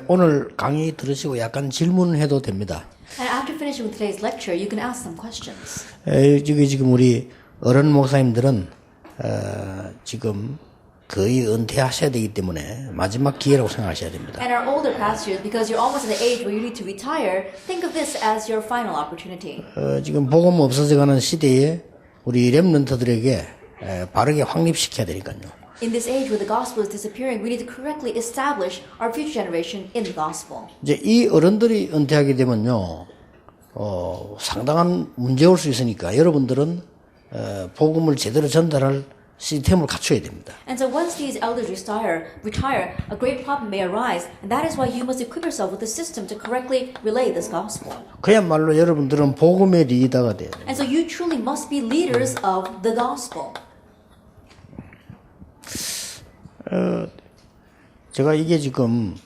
오늘 강의 들으시고 약간 질문해도 됩니다. And after finishing with today's lecture, you can ask some questions. 지금 우리 어른 목사님들은 지금 거의 은퇴하셔야 되기 때문에 마지막 기회라고 생각하셔야 됩니다. And our older pastors, because you're almost at the age where you need to retire, think of this as your final opportunity. 지금 복음 없어져가는 시대에 우리 렘넌트들에게 바르게 확립시켜야 되니까요. In this age where the gospel is disappearing, we need to correctly establish our future generation in the gospel. 이제 이 어른들이 은퇴하게 되면요, 상당한 문제 올 수 있으니까 여러분들은 복음을 제대로 전달할 시스템을 갖춰야 됩니다. And so once these elders retire, a great problem may arise, and that is why you must equip yourself with a system to correctly relay this gospel. 그야말로 여러분들은 복음의 리더가 돼야 돼요. And so you truly must be leaders of the gospel. 제가 이게 지금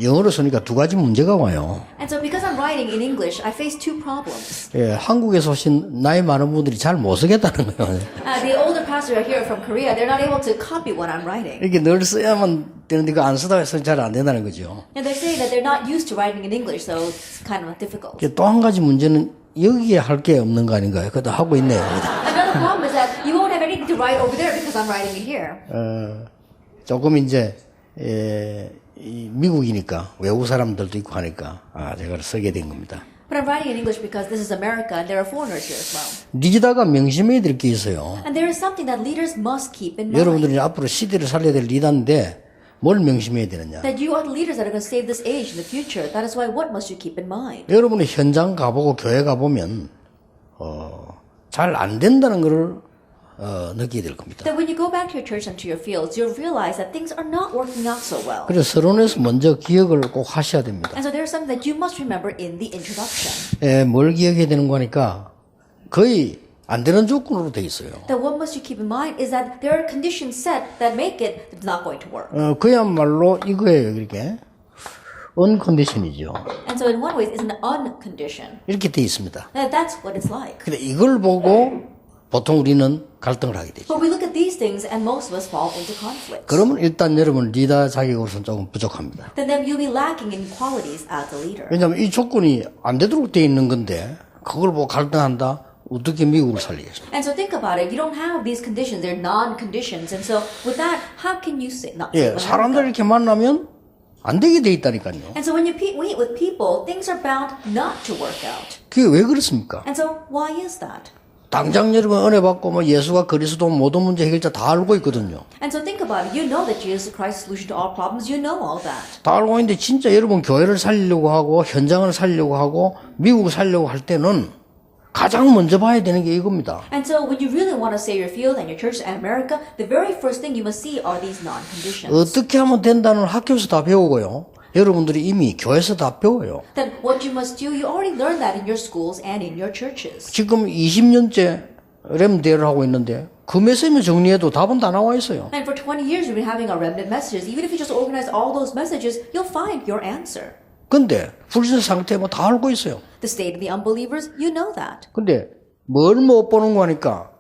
영어로 쓰니까 두 가지 문제가 와요. And so because I'm writing in English, I face two problems. 한국에서 오신 나이 많은 분들이 잘 못 쓰겠다는 거예요. The older pastors are here from Korea. They're not able to copy what I'm writing. 이게 늘 써야만 되는데 그 안 쓰다가 해서 잘 안 된다는 거죠. And they're saying that they're not used to writing in English, so it's kind of difficult. 또 한 가지 문제는 여기에 할 게 없는 거 아닌가요? 그것도 하고 있네요. Another problem is that you won't have anything to write over there because I'm writing it here. 조금 이제 미국이니까 외국 사람들도 있고 하니까 제가 쓰게 된 겁니다. But I'm writing in English because this is America and there are foreigners here as well. 리더가 명심해야 될 게 있어요. And there is something that leaders must keep in mind. 여러분들이 앞으로 시대를 살려야 될 리더인데 뭘 명심해야 되느냐? That you are the leaders that are going to save this age in the future. That is why what must you keep in mind? 여러분이 현장 가보고 교회 가보면 잘 안 된다는 것을 느끼게 될 겁니다. That when you go back to your church and to your fields, you'll realize that things are not working out so well. 그래서 서론에서 먼저 기억을 꼭 하셔야 됩니다. And so there's something that you must remember in the introduction. 뭘 기억해야 되는 거니까 거의 안 되는 조건으로 돼 있어요. That what must you keep in mind is that there are conditions set that make it not going to work. 그야말로 이거예요, 이렇게. uncondition이죠. And so in one way, it's an uncondition. 이렇게 돼 있습니다. That's what it's like. 근데 이걸 보고 보통 우리는 갈등을 하게 되죠. But we look at these things and most of us fall into conflict. 그러면 일단 여러분 리더 자격으로서는 조금 부족합니다. Then you'll be lacking in qualities as a leader. 왜냐하면 이 조건이 안 되도록 돼 있는 건데 그걸 보고 갈등한다? 어떻게 미국을 살리겠습니까? And so think about it. You don't have these conditions. They're non-conditions. And so with that, how can you say not? 사람들 이렇게 만나면 안 되게 돼 있다니까요. And so when you meet with people, things are bound not to work out. 그게 왜 그렇습니까? And so why is that? 당장 여러분 은혜 받고 예수가 그리스도 모든 문제 해결자 다 알고 있거든요. And so think about it. You know that Jesus Christ's solution to all problems. You know all that. 다 알고 있는데 진짜 여러분 교회를 살리려고 하고 현장을 살리려고 하고 미국을 살려고 할 때는 가장 먼저 봐야 되는 게 이겁니다. And so when you really want to save your field and your church and America, the very first thing you must see are these non-conditions. 어떻게 하면 된다는 학교에서 다 배우고요. 여러분들이 이미 교회에서 다 배워요. Then what you must do, you already learned that in your schools and in your churches. 지금 20년째 렘대를 하고 있는데 그 메시지만 정리해도 답은 다 나와 있어요. And for 20 years we've been having our remnant messages. Even if you just organize all those messages, you'll find your answer. 근데 불신 상태 뭐 다 알고 있어요. The state of the unbelievers, you know that. 근데 뭘 못 보는 거니까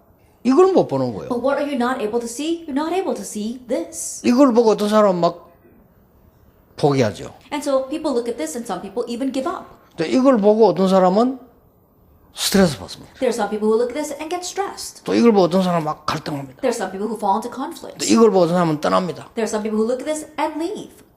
이걸 못 보는 거예요. But what are you not able to see? You're not able to see this. 이걸 보고 어떤 사람 막 포기하죠. And so people look at this and some people even give up. 이걸 보고 어떤 사람은 스트레스 받습니다. There are some people who look at this and get stressed. 또 이걸 보고 어떤 사람은 막 갈등합니다. There are some people who fall into 또 conflict. 이걸 보고 어떤 사람은 떠납니다. There are some people who look at this and leave.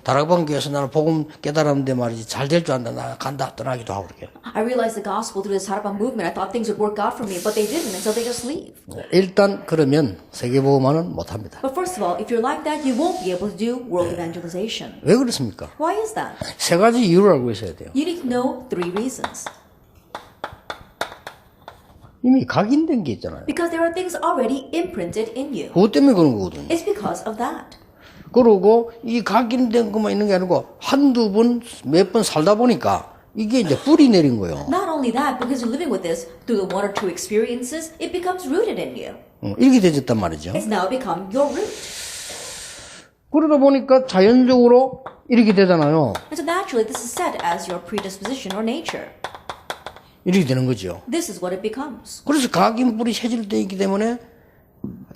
다락방 교회에서 나는 복음 깨달았는데 말이지 잘 될 줄 안다. 나 간다. 떠나기도 하고 그렇게. I realized the gospel through this Harapang movement. I thought things would work out for me, but they didn't, and so they just leave. 일단 그러면 세계복음화는 못합니다. But first of all, if you're like that, you won't be able to do world evangelization. 왜 그렇습니까? Why is that? 세 가지 이유를 알고 있어야 돼요. You need to know 3 reasons. 이미 각인된 게 있잖아요. Because there are things already imprinted in you. 그것 때문에 그런 거거든요. It's because of that. 그러고 이 각인된 것만 있는 게 아니고 한두 번, 몇 번 살다 보니까 이게 이제 뿌리 내린 거예요. Not only that, because you're living with this through the 1 or 2 experiences, it becomes rooted in you. 이렇게 되졌단 말이죠. It's now become your root. 그러다 보니까 자연적으로 이렇게 되잖아요. And so naturally, this is set as your predisposition or nature. 이렇게 되는 거죠. This is what it becomes. 그래서 각인 뿌리 체질되어 있기 때문에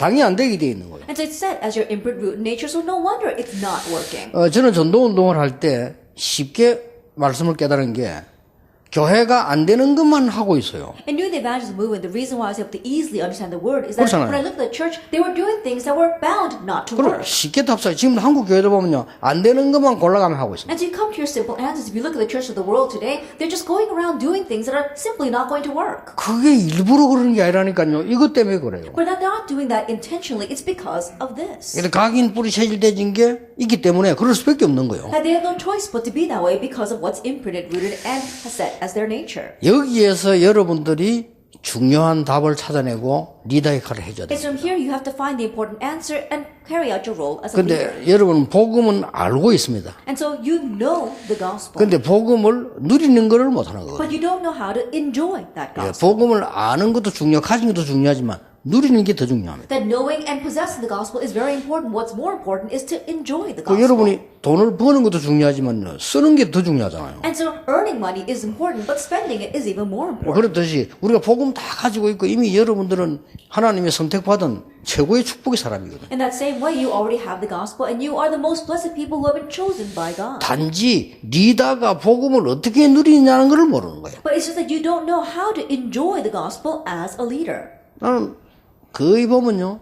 당연히 안 되게 돼 있는 거예요. And so it's set as your inbred root nature, so no wonder it's not working. 저는 전도운동을 할 때 쉽게 말씀을 깨달은 게 교회가 안 되는 것만 하고 있어요. And doing the evangelism movement, the reason why I was able to easily understand the word is that 그렇잖아요. when I looked at the church, they were doing things that were bound not to 그걸 work. 쉽게 답사해. 지금 한국 교회들 보면요. 안 되는 것만 골라가며 하고 있습니다. And so you come to your simple answers. If you look at the church of the world today, they're just going around doing things that are simply not going to work. 그게 일부러 그러는 게 아니라니까요. 이것 때문에 그래요. But they're not doing that intentionally. It's because of this. 그래서 각인 뿌리 체질돼진 게 있기 때문에 그럴 수밖에 없는 거예요. And they have no choice but to be that way because of what's imprinted, rooted, and set as their nature. 여기에서 여러분들이 중요한 답을 찾아내고 리더 역할을 해줘야 돼요. It's from here you have to find the important answer and carry out your role as a leader. 근데 여러분은 복음은 알고 있습니다. And so you know the gospel. 근데 복음을 누리는 것을 못하는 거예요. But you don't know how to enjoy that 예, gospel. 복음을 아는 것도 중요하고 가진 것도 중요하지만 누리는 게 더 중요합니다. That knowing and possessing the gospel is very important. What's more important is to enjoy the 그 gospel. 여러분이 돈을 버는 것도 중요하지만 쓰는 게 더 중요하잖아요. And so earning money is important, but spending it is even more important. 그렇듯이 우리가 복음 다 가지고 있고 이미 여러분들은 하나님의 선택받은 최고의 축복의 사람이거든요. In that same way, you already have the gospel, and you are the most blessed people who have been chosen by God. 단지 리더가 복음을 어떻게 누리느냐는 걸 모르는 거예요. But it's just that you don't know how to enjoy the gospel as a leader. 나는 거의 보면요,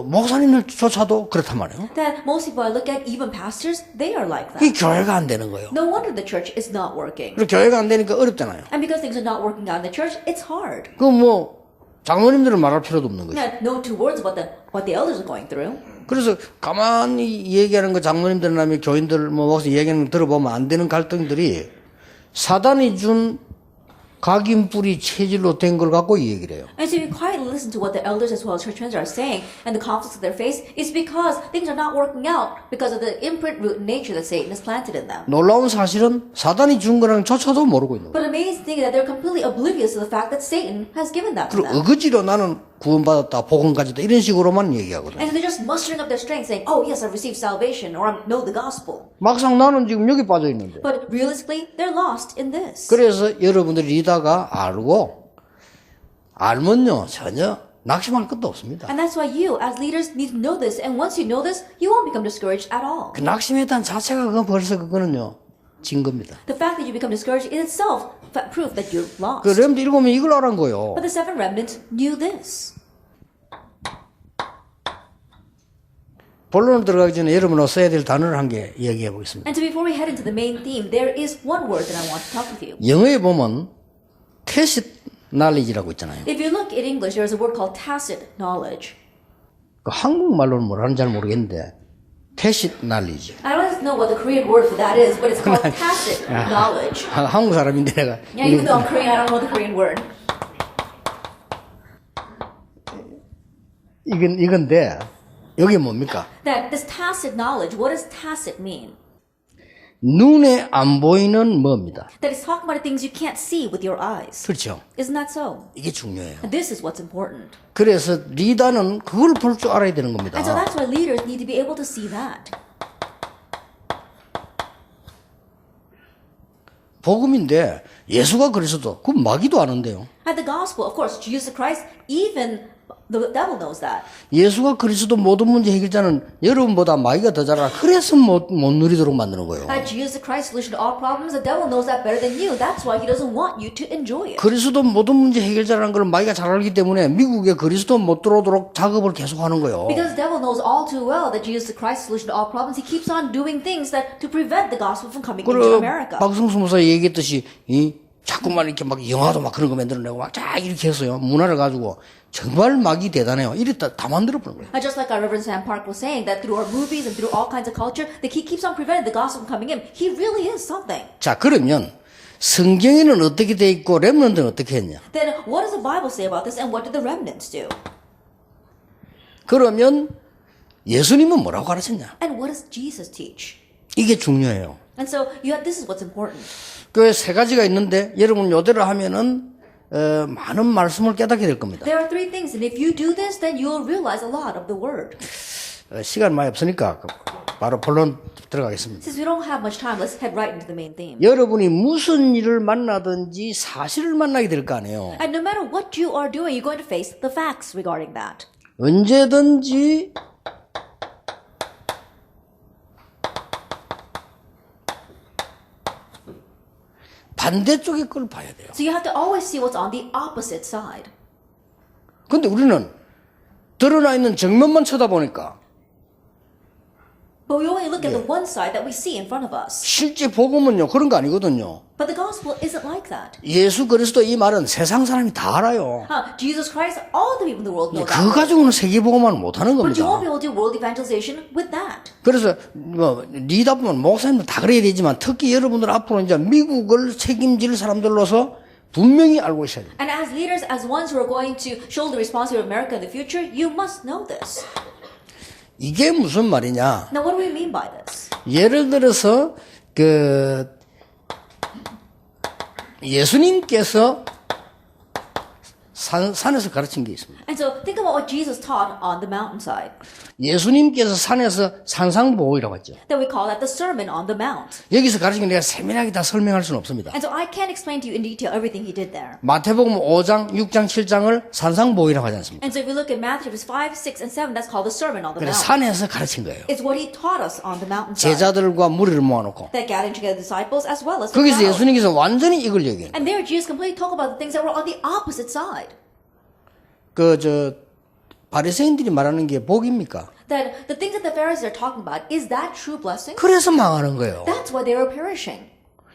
목사님들조차도 그렇단 말이에요. That most people I look at, even pastors, they are like 이 that. 교회가 안 되는 거예요. No wonder the church is not working. 그리고 교회가 안 되니까 어렵잖아요. And because things are not working out in the church, it's hard. 그럼 뭐 장로님들은 말할 필요도 없는 거죠. No two words about what the elders are going through. 그래서 가만히 얘기하는 거 장로님들이나 교인들 뭐 목사 얘기하는 거 들어보면 안 되는 갈등들이 사단이 준 각인 뿌리 체질로 된 걸 갖고 이 얘기를 해요. And so if you quietly listen to what the elders as well as church members are saying and the conflicts that they face, it's because things are not working out because of the imprint root nature that Satan has planted in them. 놀라운 사실은 사단이 준 거랑 조차도 모르고 있는 거예요. But the amazing thing is that they're completely oblivious to the fact that Satan has given that to 그리고 them. 어거지로 나는 구원받았다, 복음 가졌다 이런 식으로만 얘기하거든요. And so they're just mustering up their strength saying, oh yes, I've received salvation or I know the gospel. 막상 나는 지금 여기 빠져 있는데. But realistically, they're lost in this. 그래서 여러분들이 리더가 알면요 전혀 낙심할 것도 없습니다. And that's why you, as leaders, need to know this. And once you know this, you won't become discouraged at all. 그 낙심했다는 자체가 그건 벌써 그거는요 진 겁니다. The fact that you become discouraged in itself proof that you're lost. 그 렘드 일곱이 이걸 알은 거예요. But the seven remnants knew this. 본론으로 들어가기 전에 여러분하고 써야 될 단어를 한 개 이야기해 보겠습니다. And so before we head into the main theme, there is one word that I want to talk with you. 영어에 보면 tacit knowledge라고 있잖아요. If you look in English, there is a word called tacit knowledge. 그 한국말로는 뭐라는지 잘 모르겠는데 tacit knowledge. I don't know what the Korean word for that is, but it's called tacit knowledge. 한국 사람인데 내가 Yeah, even though I'm Korean, I don't know the Korean word. 이건데 여기 뭡니까? That this tacit knowledge, what does tacit mean? 눈에 안 보이는 뭐입니다. That it's talking about things you can't see with your eyes. 그렇죠. Isn't that so? 이게 중요해요. And this is what's important. 그래서 리더는 그걸 볼 줄 알아야 되는 겁니다. And so that's why leaders need to be able to see that. 복음인데 예수가 그리스도 그 마귀도 아는데요. And the gospel, of course, Jesus Christ, even the devil knows that. 예수가 그리스도 모든 문제 해결자는 여러분보다 마귀가 더 잘 알아. 그래서 못 누리도록 만드는 거예요. That Jesus Christ solution to all problems, the devil knows that better than you. That's why he doesn't want you to enjoy it. 그리스도 모든 문제 해결자라는 걸 마귀가 잘 알기 때문에 미국에 그리스도 못 들어오도록 작업을 계속하는 거예요. Because the devil knows all too well that Jesus Christ's solution to all problems, he keeps on doing things that to prevent the gospel from coming into 그리고 America. 박성수 목사 얘기했듯이 자꾸만 이렇게 막 영화도 막 그런 거 만들어내고 막 쫙 이렇게 했어요. 문화를 가지고 정말 마귀 대단해요. 이랬다 다 만들어 보는 거예요. Just like our Reverend Sam Park was saying, that through our movies and through all kinds of culture, that he keeps on preventing the gospel from coming in. He really is something. 자, 그러면 성경에는 어떻게 돼 있고 렘넌트는 어떻게 했냐? Then what does the Bible say about this, and what did the remnants do? 그러면 예수님은 뭐라고 가르쳤냐? And what does Jesus teach? 이게 중요해요. And so this is what's important. 그 세 가지가 있는데 여러분 요대로 하면은 많은 말씀을 깨닫게 될 겁니다. There are three things, and if you do this, then you'll realize a lot of the word. 시간 많이 없으니까 바로 본론 들어가겠습니다. Since we don't have much time, let's head right into the main theme. 여러분이 무슨 일을 만나든지 사실을 만나게 될 거 아니에요. And no matter what you are doing, you're going to face the facts regarding that. 언제든지 반대쪽의 걸 봐야 돼요. So you have to always see what's on the opposite side. 근데 우리는 드러나 있는 정면만 쳐다보니까 But we only look at the one side that we see in front of us. 실제 복음은요 그런 거 아니거든요. But the gospel isn't like that. 예수 그리스도 이 말은 세상 사람이 다 알아요. Jesus Christ, all the people in the world know 그 that. 가지고는 세계 복음화는 못하는 But you won't 겁니다. be able to do world evangelization with that. 그래서 뭐 리다 보면 목사님도 다 그래야 되지만 특히 여러분들 앞으로 이제 미국을 책임질 사람들로서 분명히 알고 있어야 돼요. And as leaders, as ones who are going to shoulder the responsibility of America in the future, you must know this. 이게 무슨 말이냐? Now, what do we mean by this? 예를 들어서 그 예수님께서 산에서 가르친 게 있습니다. And so think about what Jesus taught on the mountainside. 예수님께서 산에서 산상보호이라고 했죠. That we call that the Sermon on the Mount. 여기서 가르친 게 내가 세밀하게 다 설명할 수는 없습니다. And so I can't explain to you in detail everything he did there. 마태복음 5장, 6장, 7장을 산상보호이라고 하지 않습니까? And so if we look at Matthew chapters 5, 6, and 7, that's called the Sermon on the 그래서 Mount. 산에서 가르친 거예요. It's what he taught us on the mountainside. 제자들과 무리를 모아놓고 That gathering together the disciples as well as the 거기서 crowd. 예수님께서 완전히 이걸 얘기해요. And there Jesus completely talked about the things that were on the opposite side. 바리새인들이 말하는 게 복입니까? That the things that the Pharisees are talking about, is that true blessing? 그래서 망하는 거예요. That's why they were perishing.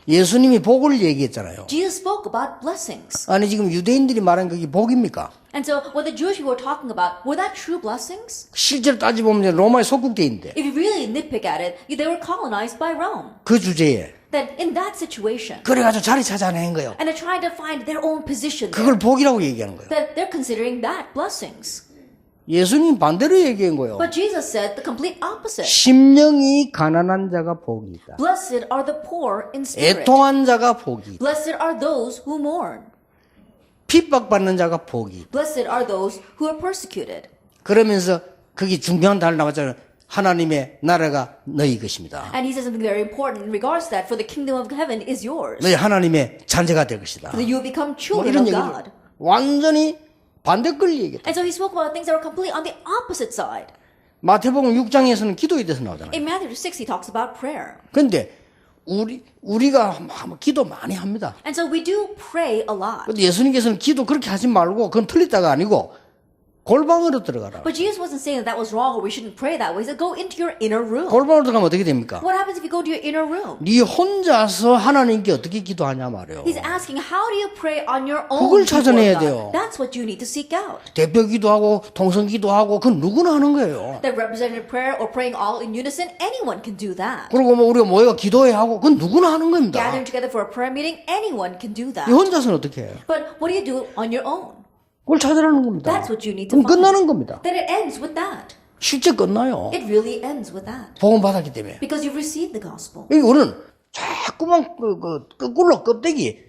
예수님이 복을 얘기했잖아요. Jesus spoke about blessings. 아니 지금 유대인들이 말한 그게 복입니까? And so what the Jewish people were talking about, were that true blessings? 실제로 따져보면 로마의 속국대인데 If you really nitpick at it, they were colonized by Rome. 그 주제에 Then in that situation, 그래가지고 자리 찾아낸 거예요. and they're trying to find their own position there, 그걸 복이라고 얘기하는 거예요. that they're considering that blessings. 예수님 반대로 얘기한 거예요. But Jesus said the complete opposite. 심령이 가난한 자가 복이 있다. Blessed are the poor in spirit. 애통한 자가 복이 있다. Blessed are those who mourn. 핍박받는 자가 복이 있다. Blessed are those who are persecuted. 그러면서 거기 중요한 단어 나왔잖아요. 하나님의 나라가 너희 것입니다. And he says something very important in regards to that, for the kingdom of heaven is yours. 너희 하나님의 자녀가 될 것이다. So that you will become 뭐 children 이런 of 얘기를 God. 완전히 반대 걸 얘기했다. And so he spoke about things that were completely on the opposite side. 마태복음 6장에서는 기도에 대해서 나오잖아요. In Matthew 6, he talks about prayer. 그런데 우리가 기도 많이 합니다. And so we do pray a lot. 근데 예수님께서는 기도 그렇게 하지 말고 그건 틀렸다가 아니고 골방으로 들어가라. But Jesus wasn't saying that was wrong or we shouldn't pray that way. He said, go into your inner room. 골방으로 들어가면 어떻게 됩니까? What happens if you go to your inner room? 네 혼자서 하나님께 어떻게 기도하냐 말이에요. He's asking, how do you pray on your own? 그걸 before 찾아내야 God? 돼요. That's what you need to seek out. 대표 기도하고 통성 기도하고 그건 누구나 하는 거예요. That representative prayer or praying all in unison, anyone can do that. 그리고 뭐 우리가 모여가 기도해 하고 그건 누구나 하는 겁니다. Gathering together for a prayer meeting, anyone can do that. 네 혼자서는 어떻게 해요? But what do you do on your own? 그걸 찾으라는 겁니다. That's what you need to 그럼 find. 끝나는 겁니다. Then it ends with that. 실제 끝나요. It really ends with that. 복음 받았기 때문에. Because you've received the gospel. 여기 우리는 자꾸만 거꾸로 껍데기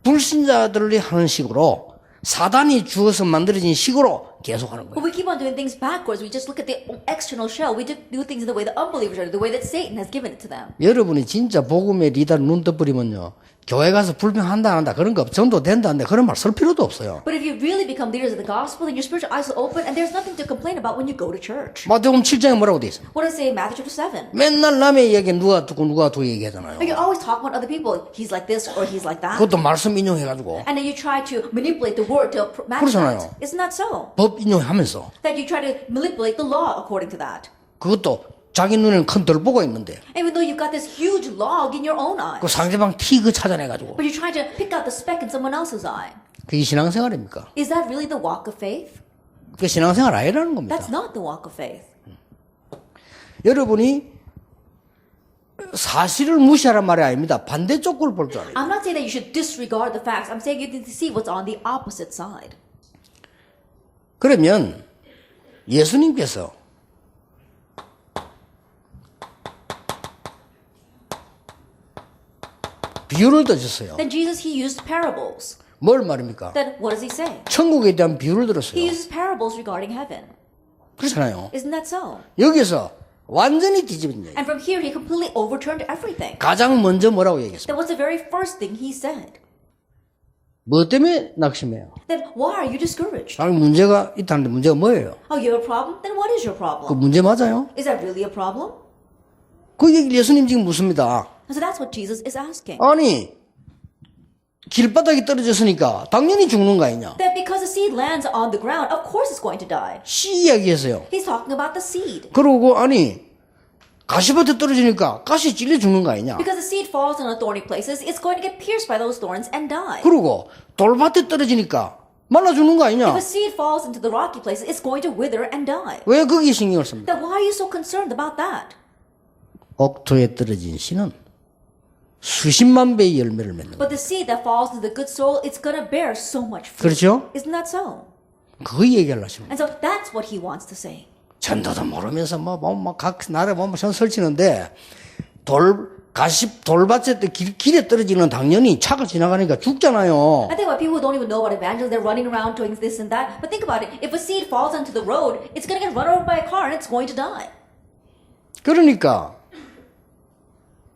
불신자들이 하는 식으로 사단이 주어서 만들어진 식으로 계속하는 But 거예요. we keep on doing things backwards. We just look at the external shell. We do things in the way the unbelievers are, the way that Satan has given it to them. 여러분이 진짜 복음의 리더를 눈 떠버리면요. 교회 가서 불평한다 안 한다 그런 거 전도 된다 안 돼 그런 말 쓸 필요도 없어요. But if you really become leaders of the gospel, then your spiritual eyes will open and there's nothing to complain about when you go to church. 마태복음 7장에 뭐라고 돼 있어요? What does it say in Matthew chapter 7? 맨날 남의 얘기 누가 듣고 얘기하잖아요. Like you always talk about other people. He's like this or he's like that. 그것도 말씀 인용해가지고 And then you try to manipulate the word to match 그렇잖아요. that. Isn't that so? 법 인용하면서 That you try to manipulate the law according to that. 그것도 자기 눈에는 큰 덜보가 있는데 Even though you've got this huge log in your own eye. 그 상대방 티 그 찾아내가지고 But you're trying to pick out the speck in someone else's eye. 그게 신앙생활입니까? Is that really the walk of faith? 그게 신앙생활 아니라는 겁니다. That's not the walk of faith. 여러분이 사실을 무시하란 말이 아닙니다. 반대쪽 걸 볼 줄 알아요. I'm not saying that you should disregard the facts. I'm saying you need to see what's on the opposite side. 그러면 예수님께서 비유를 드셨어요. Then Jesus, he used parables. 뭘 말입니까? Then what does he say? 천국에 대한 비유를 He 들었어요. uses parables regarding heaven. 그렇잖아요. Isn't that so? 여기서 완전히 뒤집은 얘기. And from here, he completely overturned everything. 가장 먼저 뭐라고 얘기했어요? That was the very first thing he said. 뭐 때문에 낙심해요? Then why are you discouraged? 아니, 문제가 있다는데 문제가 뭐예요? Oh, you have a problem? Then what is your 그 problem? 문제 맞아요? Is that really a problem? 그 얘기를 예수님 지금 묻습니다. And so that's what Jesus is asking. 아니, 길바닥에 떨어졌으니까 당연히 죽는 거 아니냐? That because the seed lands on the ground, of course it's going to die. 씨 이야기했어요. He's talking about the seed. 그러고 아니 가시밭에 떨어지니까 가시 찔려 죽는 거 아니냐? Because the seed falls in the thorny places, it's going to get pierced by those thorns and die. 그러고 돌밭에 떨어지니까 말라 죽는 거 If 아니냐? a seed falls into the rocky places, it's going to wither and die. 왜 거기에 신경을 씁니까? Then why are you so concerned about that? 옥토에 떨어진 씨는 수십만 배의 열매를 맺는 거예요. But the seed that falls into the good soil, it's going to bear so much fruit. 그렇죠? Isn't that so? 그 얘기를 하시는 거예요. And so that's what he wants to say. 전도도 모르면서 각 나라에 전 설치는데 돌밭에 길에 떨어지는 당연히 차가 지나가니까 죽잖아요. I think about people who don't even know about evangelism, they're running around doing this and that. But think about it. If a seed falls onto the road, it's going to get run over by a car and it's going to die. 그러니까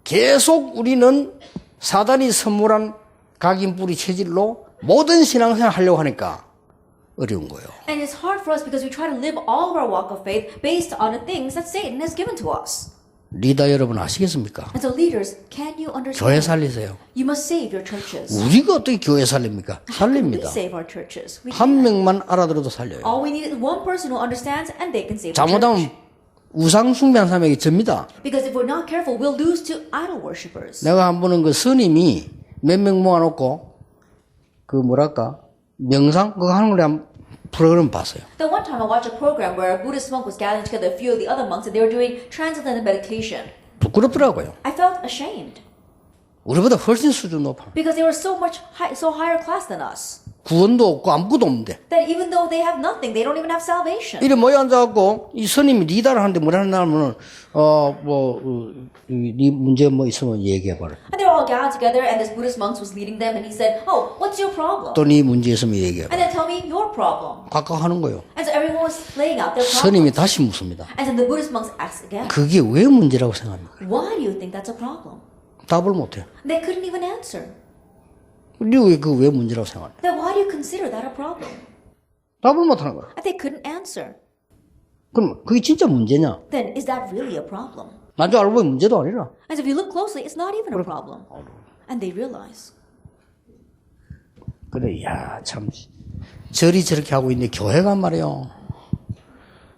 계속 우리는 사단이 선물한 각인 뿌리 체질로 모든 신앙생활 하려고 하니까 어려운 거예요. And it's hard for us because we try to live all of our walk of faith based on the things that Satan has given to us. 리더 여러분 아시겠습니까? And so leaders, can you 교회 understand? 살리세요. You must save your churches. 우리가 어떻게 교회 살립니까? We 살립니다. save our churches. We 한 명만 알아들어도 살려요. all we need is one person who understands and they can save the 잘못하면 church. 우상 숭배한 사람에게 접니다. Because if we're not careful, we'll lose to idol worshippers. 내가 한 번은 그 스님이 몇 명 모아놓고 그 뭐랄까 명상 그거 하는 걸 한 프로그램 봤어요. Then one time I watched a program where a Buddhist monk was gathering together a few of the other monks and they were doing transcendental meditation. 부끄럽더라고요. I felt ashamed 우리보다 훨씬 수준 높아. because they were so higher class than us. 구원도 없고 아무것도 없는데. That even though they have nothing, they don't even have salvation. 이래 모여 앉아갖고 이 스님이 리더를 하는데 뭐라 하냐면은 네 문제 뭐 있으면 얘기해봐라. And they were all gathered together and this Buddhist monk was leading them and he said, oh, what's your problem? 또 네 문제 있으면 얘기해봐. And then tell me your problem. 각각 하는 거예요. And so everyone was laying out their 스님이 problems. 다시 묻습니다. And then the Buddhist monks asked again, 그게 왜 문제라고 생각합니까? why do you think that's a problem? 답을 못해요. They couldn't even answer. 왜 문제라고 생각해? Then why do you consider that a problem? 답을 못하는 거야. And they couldn't answer. 그럼 그게 진짜 문제냐? Then is that really a problem? 나중에 알고 보면 문제도 아니라. And if you look closely, it's not even a problem. And they realize. 그래, 야, 참. 절이 저렇게 하고 있는데 교회가 말이요.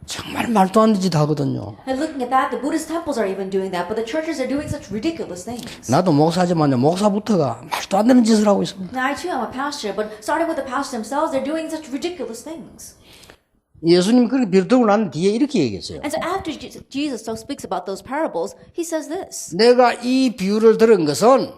정말 말도 안 되는 짓 하거든요. And looking at that, the Buddhist temples are even doing that, but the churches are doing such ridiculous things. 나도 목사지만요, 목사부터가 말도 안 되는 짓을 하고 있습니다. Now, I too am a pastor, but starting with the pastors themselves, they're doing such ridiculous things. 예수님이 그렇게 비유를 난 뒤에 이렇게 얘기했어요. And so after Jesus speaks about those parables, he says this. 내가 이 비유를 들은 것은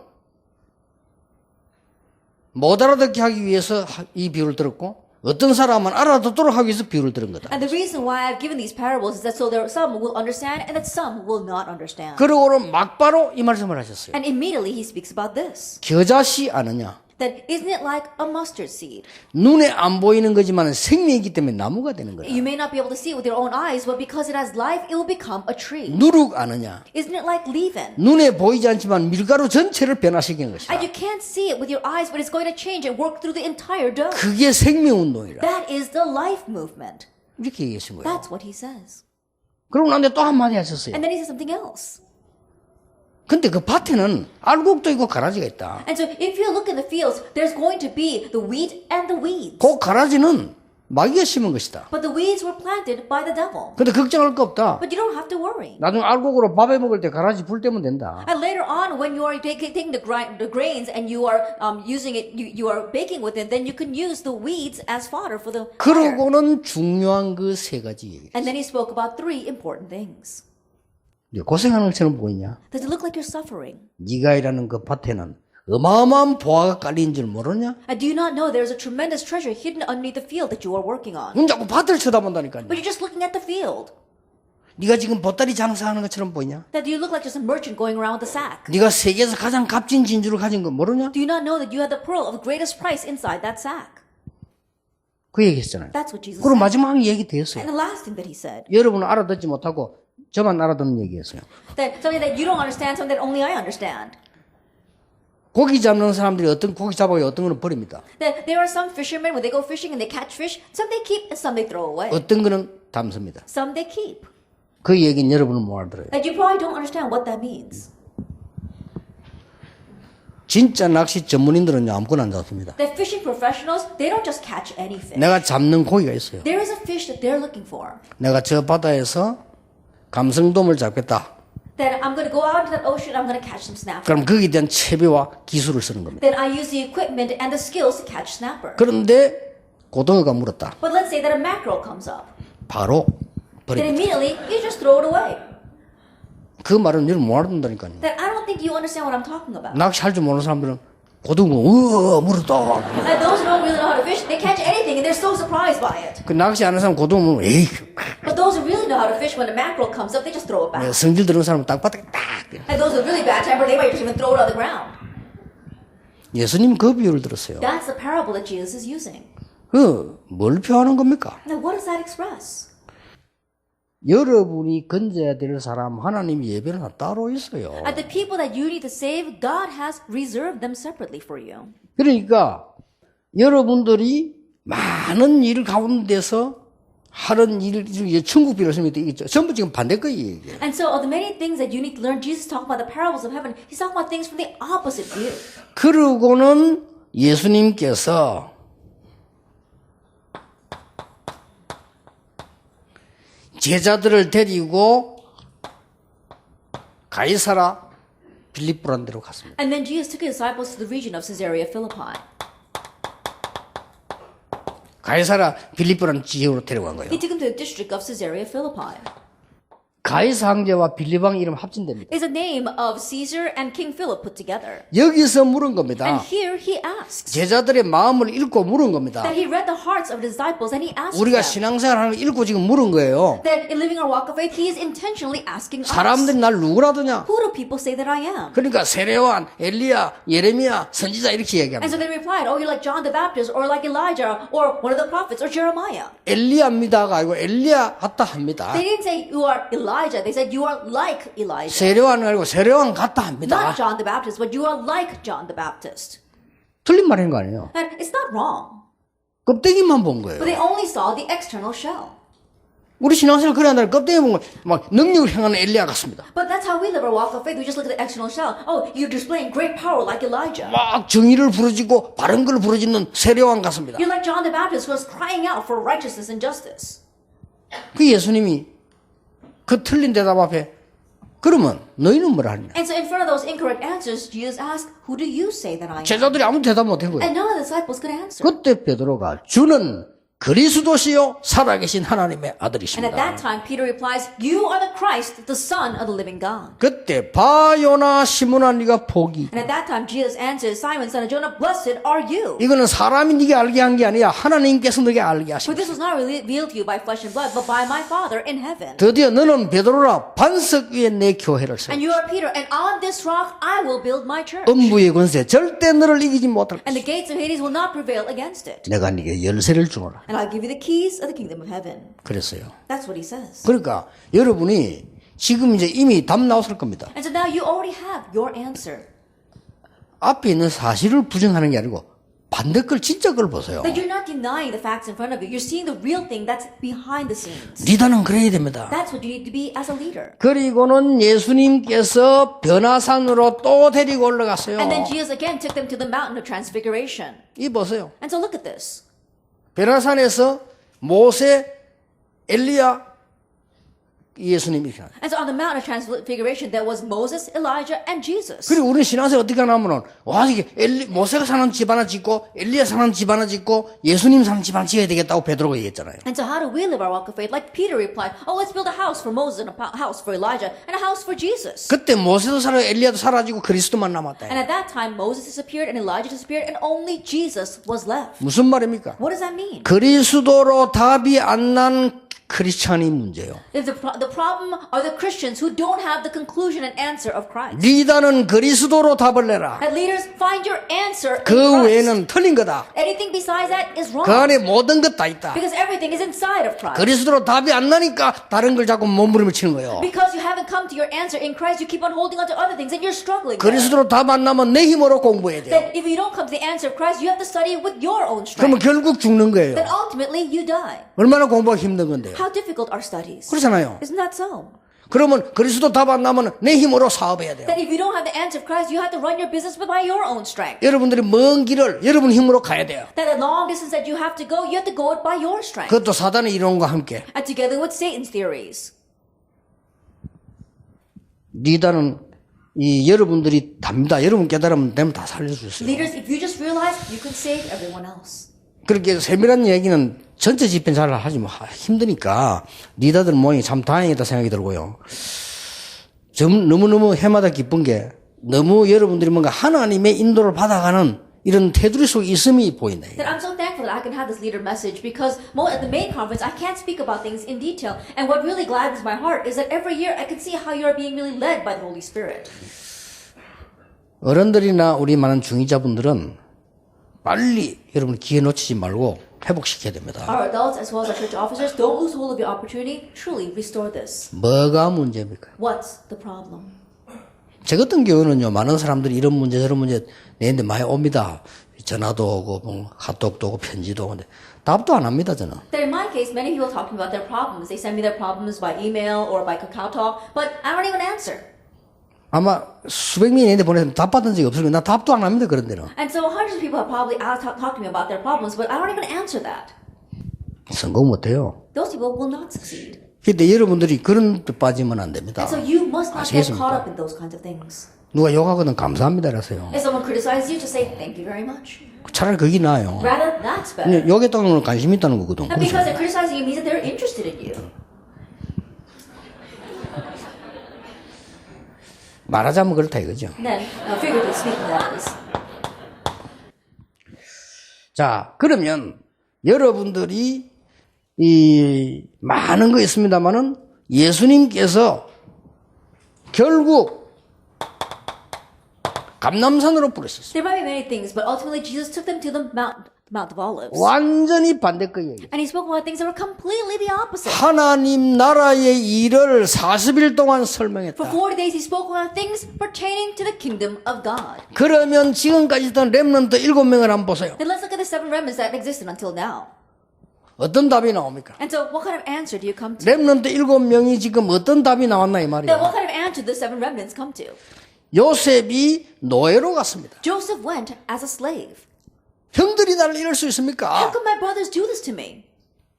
못 알아듣게 하기 위해서 이 비유를 들었고 어떤 사람은 알아듣도록 하기 위해서 비유를 들은 거다. And the reason why I've given these parables is that so there some will understand and that some will not understand. 그러고 막바로 이 말씀을 하셨어요. And immediately he speaks about this. 겨자씨 아느냐? That isn't it like a mustard seed? 눈에 안 보이는 거지만 생명이기 때문에 나무가 되는 거다. You may not be able to see it with your own eyes, but because it has life, it will become a tree. 누룩 아느냐? Isn't it like leaven? 눈에 보이지 않지만 밀가루 전체를 변화시키는 것이다. And you can't see it with your eyes, but it's going to change and work through the entire dough. 그게 생명운동이라. That is the life movement. 이렇게 얘기하신 거예요. That's what he says. 그러고 나한테 또 한마디 하셨어요. And then he says something else. 근데 그 밭에는 알곡도 있고 가라지가 있다. And so if you look in the fields, there's going to be the wheat and the weeds. 그 가라지는 마귀가 심은 것이다. But the weeds were planted by the devil. 근데 걱정할 거 없다. But you don't have to worry. 나중에 알곡으로 밥에 먹을 때 가라지 불 때면 된다. And later on, when you are taking the grains and you are using it, you are baking with it, then you can use the weeds as fodder for the fire. 그러고는 중요한 그 세 가지 얘기. And then he spoke about three important things. 고생하는 것처럼 보이냐? Does it look like you're suffering? 네가 일하는 그 밭에는 어마어마한 보화가 깔린 줄 모르냐? And do you not know there's a tremendous treasure hidden underneath the field that you are working on? 넌 자꾸 밭을 쳐다본다니까요. But you're just looking at the field. 네가 지금 보따리 장사하는 것처럼 보이냐? That do you look like just a merchant going around with a sack? 네가 세계에서 가장 값진 진주를 가진 거 모르냐? Do you not know that you have the pearl of the greatest price inside that sack? 그 얘기했잖아요. That's what Jesus 그리고 said. 마지막 얘기 되었어요. And the last thing that he said, 여러분은 알아듣지 못하고 저만 알아듣는 얘기였어요. that something that you don't understand, something that only I understand. 고기 잡는 사람들이 어떤 고기 잡아요, 어떤 거는 버립니다. There are some fishermen when they go fishing and they catch fish, some they keep and some they throw away. 어떤 거는 담습니다. Some they keep. 그 얘기는 여러분은 못 알아들어요. And you probably don't understand what that means. 진짜 낚시 전문인들은 아무거나 안 잡습니다. The fishing professionals, they don't just catch any fish. 내가 잡는 고기가 있어요. There is a fish that they're looking for. 내가 저 바다에서 감성돔을 잡겠다. Then I'm going to go out into that ocean, I'm going to catch some snapper. 그럼 거기에 대한 채비와 기술을 쓰는 겁니다. Then I use the equipment and the skills to catch snapper. 그런데 고등어가 물었다. But let's say that a mackerel comes up. 바로 Then 버립니다. immediately, you just throw it away. 그 말은 여러분 못 알아듣는다니까요. Then I don't think you understand what I'm talking about. 낚시할 줄 모르는 사람들은 고등어 물었다. And those who don't really know how to fish, they catch anything and they're so surprised by it. 그 낚시 안 하는 사람 고등어 물으면 에이. But those who really know how to fish, when a mackerel comes up, they just throw it back. 성질 들은 사람은 땅바닥에 딱. And those with really bad temper, they might just even throw it on the ground. 예수님 그 비유를 들었어요. That's the parable that Jesus is using. 뭘 표하는 겁니까? Now, what does that express? 여러분이 건져야 될 사람 하나님이 예배는 따로 있어요. And the people that you need to save, God has reserved them separately for you. 그러니까 여러분들이 많은 일 가운데서 하는 일 중에 천국비를 쓰면 되겠죠. 전부 지금 반대 거예요. 이게. And so, of the many things that you need to learn, Jesus talking about the parables of heaven, he's talking about things from the opposite view. 그러고는 예수님께서 제자들을 데리고 가이사라 빌립보라는 데로 갔습니다. And then Jesus took his disciples to the region of Caesarea Philippi. 가이사라 빌립보라는 지역으로 데려간 거예요. He took them to the district of Caesarea Philippi. 가이사 황제와 빌립왕 이름 합친됩니다. It's a name of Caesar and King Philip put together. 여기서 물은 겁니다. And here he asks. 제자들의 마음을 읽고 물은 겁니다. That he read the hearts of the disciples and he asked 우리가 them. 신앙생활하는 거 읽고 지금 물은 거예요. That in living our walk of faith, he is intentionally asking us. 사람들이 날 누구라더냐? Who do people say that I am? 그러니까 세례요한, 엘리야, 예레미야, 선지자 이렇게 And 얘기합니다. so they replied, oh, you're like John the Baptist or like Elijah or one of the prophets or Jeremiah. 엘리야입니다가 아니고 엘리야 같다 합니다. They didn't say you are Elijah. They said you are like Elijah. 세례요한은 아니고 세례요한 같다 합니다. Not John the Baptist, but you are like John the Baptist. 틀린 말인 거 아니에요. And it's not wrong. 껍데기만 본 But 거예요. they only saw the external shell. 우리 신앙생활 그래 한다는 껍데기 보면 막 능력을 행하는 엘리야 같습니다. But that's how we live our walk of faith. We just look at the external shell. Oh, you're displaying great power like Elijah. 막 정의를 부르짖고 바른 걸 부르짖는 세례요한 같습니다. You're like John the Baptist who was crying out for righteousness and justice. 그 예수님이 그 틀린 대답 앞에 그러면 너희는 뭐라 하느냐? And so in front of those incorrect answers, Jesus asked, who do you say that I am? 제자들이 아무 대답 못한 거예요. And none of the disciples could answer. 그때 베드로가 주는 그리스도시요 살아계신 하나님의 And at 아들이십니다. that time, Peter replies, you are the Christ, the Son of the living God. 그때 바요나 시몬아 네가 복이. And at that time, Jesus answers, Simon, son of Jonah, blessed are you. 이거는 사람이 네게 알게 한 게 아니야. 하나님께서 너게 알게 For 하십니다. this was not revealed to you by flesh and blood, but by my Father in heaven. 드디어 너는 베드로라 반석 위에 내 교회를 세워. And you are Peter, and on this rock I will build my church. 음부의 권세 절대 너를 이기지 못할 And the 것이다. gates of Hades will not prevail against it. 내가 네게 열쇠를 주노라. And I'll give you the keys of the kingdom of heaven. 그랬어요. That's what he says. 그러니까 여러분이 지금 이제 이미 답 나왔을 겁니다. And so now you already have your answer. 앞에 있는 사실을 부정하는 게 아니고 반대 걸 진짜 걸 보세요. That you're not denying the facts in front of you. You're seeing the real thing that's behind the scenes. 리더는 그래야 됩니다. That's what you need to be as a leader. 그리고는 예수님께서 변화산으로 또 데리고 올라갔어요. And then Jesus again took them to the mountain of transfiguration. 이 보세요. And so look at this. 변화산에서 모세, 엘리야, 예수님이 이렇게 나와요. And so on the mountain of transfiguration, there was Moses, Elijah, and Jesus. 그리고 우리 신앙생활 어떻게 하냐면은 와 이게 모세가 사는 집 하나 짓고 엘리야 사는 집 하나 짓고 예수님 사는 집 하나 지어야 되겠다고 베드로가 얘기했잖아요. And so how do we live our walk of faith? Like Peter replied, oh, let's build a house for Moses and a house for Elijah and a house for Jesus. 그때 모세도 사라지고 엘리야도 사라지고 그리스도만 남았다. And at that time, Moses disappeared and Elijah disappeared and only Jesus was left. 무슨 말입니까? What does that mean? 그리스도로 답이 안 난 크리스찬이 문제요. The problem are the Christians who don't have the conclusion and answer of Christ. 리더는 그리스도로 답을 내라. And leaders, find your answer in 그 Christ. 외에는 틀린 거다. Anything besides that is wrong. 그 안에 모든 것 다 있다. Because everything is inside of Christ. 그리스도로 답이 안 나니까 다른 걸 자꾸 몸부림을 치는 거예요. Because you haven't come to your answer in Christ, you keep on holding on to other things and you're struggling. 그리스도로 답 안 나면 내 힘으로 공부해야 돼요. Then if you don't come to the answer of Christ, you have to study it with your own 그러면 strength. 결국 죽는 거예요. Then ultimately you die. 얼마나 공부가 힘든 건데요. How difficult are studies? 그렇잖아요. Isn't that so? 그러면 그리스도 답 안 나면 내 힘으로 사업해야 돼요. Then if you don't have the answer of Christ, you have to run your business by your own strength. 여러분들이 먼 길을 여러분 힘으로 가야 돼요. Then the long distance that you have to go, you have to go it by your strength. 그것도 사단의 이론과 함께. And together with Satan's theories. 리더는 이 여러분들이 답니다. 여러분 깨달으면 되면 다 살릴 수 있어요. Leaders, if you just realize, you can save everyone else. 그렇게 세밀한 얘기는 전체 집행 잘 하지 뭐 힘드니까 리더들 모양이 참 다행이다 생각이 들고요. 좀 너무너무 해마다 기쁜 게 너무 여러분들이 뭔가 하나님의 인도를 받아가는 이런 테두리 속에 있음이 보인다. That I'm so thankful that I can have this leader message because at the main conference I can't speak about things in detail. And what really gladdens my heart is that every year I can see how you are being really led by the Holy Spirit. 어른들이나 우리 많은 중위자분들은 빨리 여러분 기회 놓치지 말고 회복시켜야 됩니다. Our adults as well as our church officers, don't lose hold of your opportunity. Truly restore this. 뭐가 문제입니까? What's the problem? 저 같은 경우는요, 많은 사람들이 이런 문제 저런 문제 내한테 많이 옵니다. 전화도 오고 뭐 카톡도 오고 편지도 오고 근데 답도 안 합니다 저는. That in my case, many people talking about their problems. They send me their problems by email or by Kakao Talk, but I don't even answer. 아마 수백 명이 내한테 보내서 답 받은 적이 없으니까 나 답도 안 합니다 그런 데는. And so hundreds of people have probably talked to me about their problems, but I don't even answer that. 성공 못해요. Those people will not succeed. 근데 여러분들이 그런 데 빠지면 안 됩니다. And so you must not get 아시겠습니까? caught up in those kinds of things. 누가 욕하거든 감사합니다 이러세요. If someone criticizes you, just say thank you very much. 차라리 그게 나아요. Rather, that's better. 욕했다는 건 관심 있다는 거거든. And because they're criticizing you means that they're interested in you. 말하자면 그렇다 이거죠. Then, figuratively speaking, that is. 자, 그러면 여러분들이 이 많은 거 있습니다만은 예수님께서 결국 감람산으로 부르셨어요. There might be many things, but ultimately Jesus took them to the Mount of Olives. 완전히 반대 거 얘기. And he spoke about things that were completely the opposite. 하나님 나라의 일을 40일 동안 For 설명했다. 40 days he spoke about things pertaining to the kingdom of God. 그러면 지금까지 있던 렘넌트 7명을 한번 보세요. Then let's look at the 7 remnants that existed until now. 어떤 답이 나옵니까? And so what kind of answer do you come to? 렘넌트 7명이 지금 어떤 답이 나왔나 이 Then 말이야. what kind of answer do the 7 remnants come to? 요셉이 노예로 갔습니다. Joseph went as a slave. 형들이 나를 이럴 수 How 있습니까? could my brothers do this to me?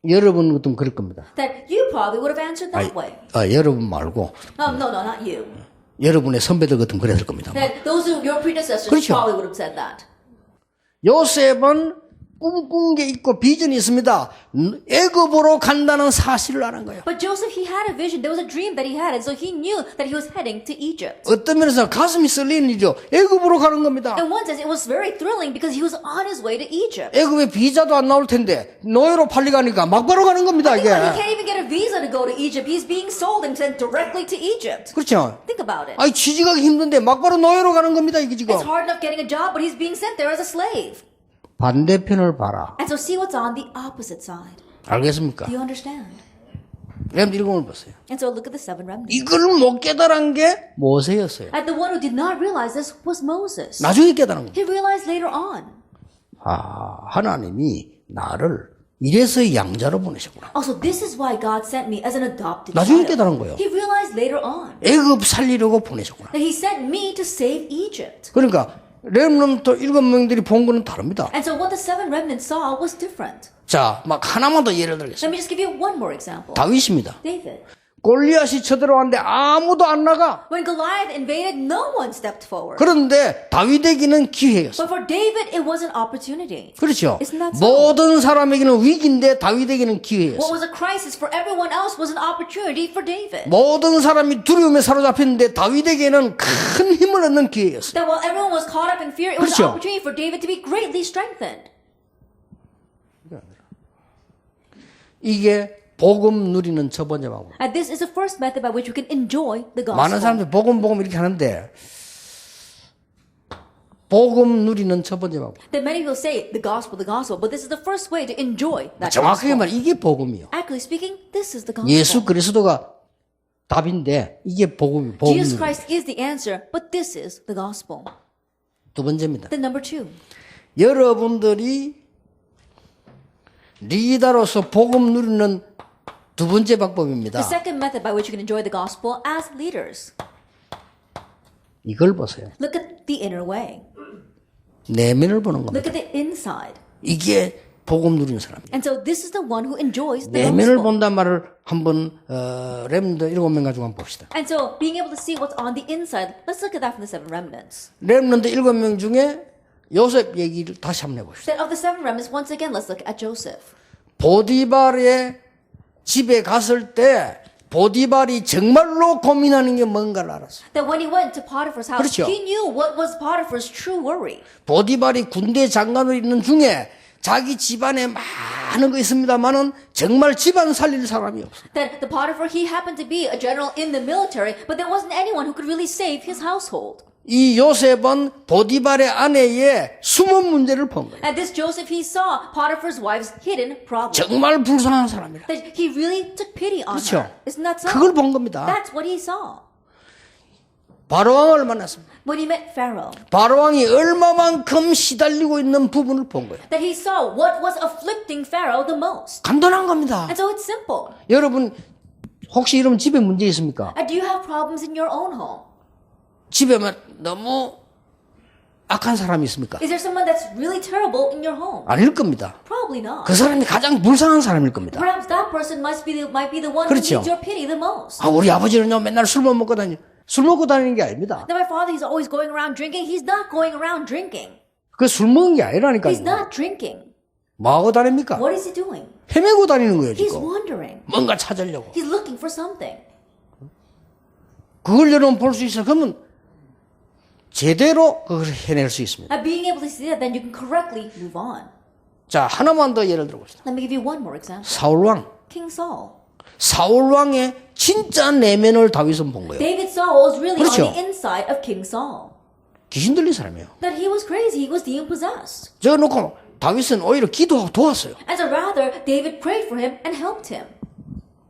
여러분 같으면 그럴 겁니다. That you probably would have answered that way. 여러분 말고 No, not you. 여러분의 선배들 같으면 그랬을 겁니다. That those who your predecessors 그렇죠. probably would have said that. 요셉은 꿈꾼 게 있고 비전이 있습니다. 애굽으로 간다는 사실을 아는 거예요. But Joseph, he had a vision. There was a dream that he had, and so he knew that he was heading to Egypt. 어떤 면에서 가슴이 썰리는 일이죠. 애굽으로 가는 겁니다. In one sense, it was very thrilling because he was on his way to Egypt. 애굽에 비자도 안 나올 텐데 노예로 팔려가니까 막바로 가는 겁니다. 이게. He can't even get a visa to go to Egypt. He's being sold and sent directly to Egypt. 그렇죠. Think about it. 아니 취직하기 힘든데 막바로 노예로 가는 겁니다. 이게 지금. It's hard enough getting a job, but he's being sent there as a slave. 반대편을 봐라. And so see what's on the opposite side. 알겠습니까? Do you understand? 여러분 읽음을 보세요. And so look at the 7 remnants. 이걸 못 깨달은 게 모세였어요. And the one who did not realize this was Moses. 나중에 깨달은 거예요. He realized later on. 하나님이 나를 이래서 양자로 보내셨구나. Also, this is why God sent me as an adopted 나중에 child. 깨달은 거예요. He realized later on 애굽 살리려고 보내셨구나. that he sent me to save Egypt. 그러니까 렘넌트 7명들이 본 거는 다릅니다. And so what the 7 remnants saw was different. 자, 막 하나만 더 예를 들겠습니다. Let me just give you one more example. 다윗입니다. David. 골리앗이 쳐들어왔는데 아무도 안 나가. When Goliath invaded, no one stepped forward. 그런데 다윗에게는 기회였어. But for David, it was an opportunity. 그렇죠. Isn't that so? 모든 사람에게는 위기인데 다윗에게는 What 기회였어. was a crisis for everyone else was an opportunity for David. 모든 사람이 두려움에 사로잡혔는데 다윗에게는 큰 힘을 얻는 기회였어. That while everyone was caught up in fear, it was 그렇죠. an opportunity for David to be greatly strengthened. 이게 복음 누리는 첫 번째 방법. And this is the first method by which we can enjoy the gospel. 많은 사람들이 복음 이렇게 하는데 복음 누리는 첫 번째 방법. That many people say the gospel, but this is the first way to enjoy that 정확하게 gospel. 말하면 이게 복음이요. Accurately speaking, this is the gospel. 예수 그리스도가 답인데 이게 복음 Jesus 누리는. Christ is the answer, but this is the gospel. 두 번째입니다. Then number 2. 여러분들이 리더로서 복음 누리는 두 번째 방법입니다. The second method by which you can enjoy the gospel as leaders. 이걸 보세요. Look at the inner way. 내면을 보는 Look 겁니다. at the inside. 이게 복음 누리는 사람이에요. And so this is the one who enjoys the 내면을 gospel. 본단 말을 한번 렘드 7명 가지고 한번 봅시다. And so being able to see what's on the inside, let's look at that from the 7 remnants. 렘넌트 7명 중에 요셉 얘기를 다시 한번 해봅시다. Then of the 7 remnants, once again, let's look at Joseph. 보디발의 집에 갔을 때 보디발이 정말로 고민하는 게 뭔가를 알았어요. That when he went to Potiphar's house, 그렇죠. he knew what was Potiphar's true worry. 보디발이 군대 장관으로 있는 중에 자기 집안에 많은 거 있습니다만은 정말 집안 살릴 사람이 없어요. That the Potiphar, he happened to be a general in the military, but there wasn't anyone who could really save his household. 이 요셉은 보디발의 아내의 숨은 문제를 본 거예요. And this Joseph, he saw Potiphar's wife's hidden problem. 정말 불쌍한 사람이라. That he really took pity on 그렇죠. her. Isn't that so? 그걸 본 겁니다. That's what he saw. 바로왕을 만났습니다. When he met Pharaoh, 바로왕이 얼마만큼 시달리고 있는 부분을 본 거예요. that he saw what was afflicting Pharaoh the most. 간단한 겁니다. And so it's simple. 여러분 혹시 이러면 집에 문제 있습니까? Do you have problems in your own home? 집에 너무 악한 사람이 있습니까? Is there someone that's really terrible in your home? 아닐 겁니다. Probably not. 그 사람이 가장 불쌍한 사람일 겁니다. Perhaps that person might be the one 그렇죠. who needs your pity the most. 아, 우리 아버지는요 맨날 술만 먹고 다니. 술 먹고 다니는 게 아닙니다. That my father, he's always going around drinking. He's not going around drinking. 그 술 먹은 게 He's 아니라니까요. not drinking. 뭐 하고 다닙니까? What is he doing? 헤매고 다니는 거예요 He's 지금. wandering. 뭔가 찾으려고. He's looking for something. 그걸 여러분 볼 수 있어. 그러면 제대로 그걸 해낼 수 있습니다. And being able to see that, then you can correctly move on. 자, 하나만 더 예를 들어봅시다. Let me give you one more example. 사울왕. King Saul. 사울왕의 진짜 내면을 다윗은 본 거예요. David Saul was really 그렇죠. on the inside of King Saul. 귀신 들린 사람이에요. That he was crazy. He was demon possessed. 저 놓고 다윗은 오히려 기도하고 도왔어요. And so rather, David prayed for him and helped him.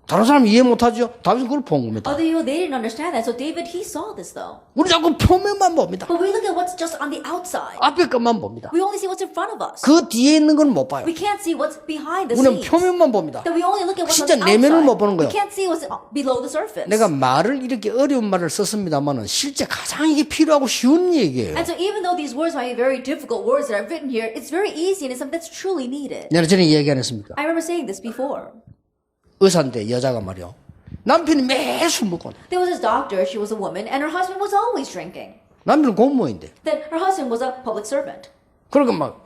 다른 사람 이해 못하죠? 다윗은 그걸 본 겁니다. Other people, they didn't understand that. So David, he saw this though. 우리 자꾸 표면만 봅니다. But we look at what's just on the outside. 앞에 것만 봅니다. We only see what's in front of us. 그 뒤에 있는 건 못 봐요. We can't see what's behind the 우리는 scenes. 표면만 봅니다. That we only look at what's 진짜 on the 내면을 못 outside. 보는 거예요. We can't see what's below the surface. 내가 말을 이렇게 어려운 말을 썼습니다만은 실제 가장 이게 필요하고 쉬운 얘기예요. And so even though these words might be very difficult words that are written here, it's very easy and it's something that's truly needed. 내가 전에 얘기 안 했습니까? I remember saying this before. 의사인데 여자가 말이요. 남편이 매일 술 먹고 There was this doctor, she was a woman, and her husband was always drinking. 남편은 공무원인데. Then her husband was a public servant. 그러니까 막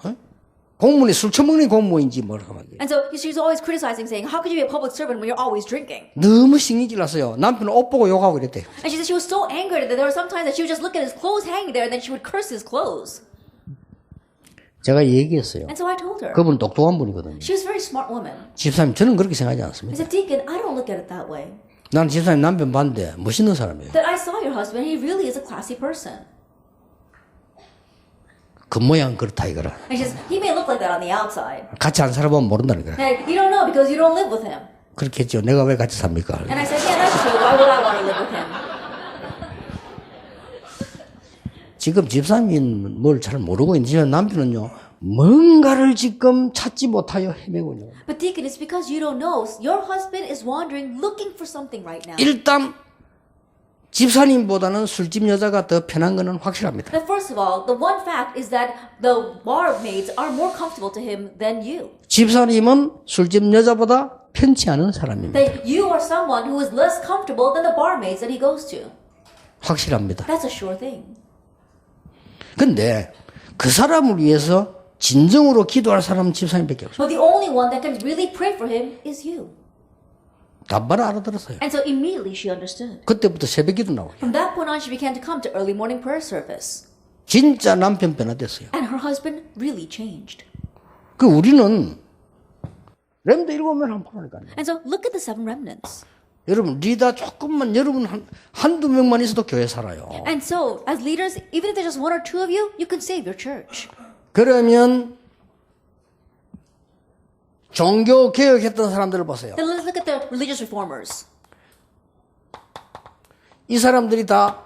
공무원이 술 처먹는 공무원인지 뭐라고 막 And so she's always criticizing, saying, how could you be a public servant when you're always drinking? 너무 신경질 났어요. 남편은 옷 보고 욕하고 이랬대요. And she said she was so angry that there were some times that she would just look at his clothes hanging there and then she would curse his clothes. 제가 얘기했어요. And so I told her. 그분 똑똑한 분이거든요. She was a very smart woman. 집사님 저는 그렇게 생각하지 I 않습니다. said, Deacon, I don't look at it that way. 나는 집사님 남편 봤는데 멋있는 사람이에요. That I saw your husband, he really is a classy person. 그 모양 그렇다 이거라. And she says, he may look like that on the outside. 같이 안 살아보면 모른다는 거야. And you don't know because you don't live with him. 그렇게 했죠. 내가 왜 같이 삽니까? And I said, yeah, that's true. Why would I want to live with him? 지금 집사님은 뭘 잘 모르고 있는지 남편은요. 뭔가를 지금 찾지 못하여 헤매고 있는 거예요. But Deacon, it's because you don't know. Your husband is wandering, looking for something right now. 일단 집사님보다는 술집 여자가 더 편한 거는 확실합니다. But first of all, the one fact is that the barmaids are more comfortable to him than you. 집사님은 술집 여자보다 편치 않은 사람입니다. That you are someone who is less comfortable than the barmaids that he goes to. 확실합니다. That's a sure thing. 근데 그 사람을 위해서 진정으로 기도할 사람은 집사님밖에 없어요. But the only one that can really pray for him is you. 답바를 알아들었어요. And so immediately she understood. 그때부터 새벽기도 나와요. From that point on, she began to come to early morning prayer service. 진짜 남편 변화됐어요. And her husband really changed. 그 우리는 렘드 7명 한번 보라니까요. And so look at the 7 remnants. 여러분 리더 조금만 여러분 한두 명만 있어도 교회 살아요. And so as leaders, even if there's just 1 or 2 of you, you can save your church. 그러면 종교 개혁했던 사람들을 보세요. Then let's look at the religious reformers. 이 사람들이 다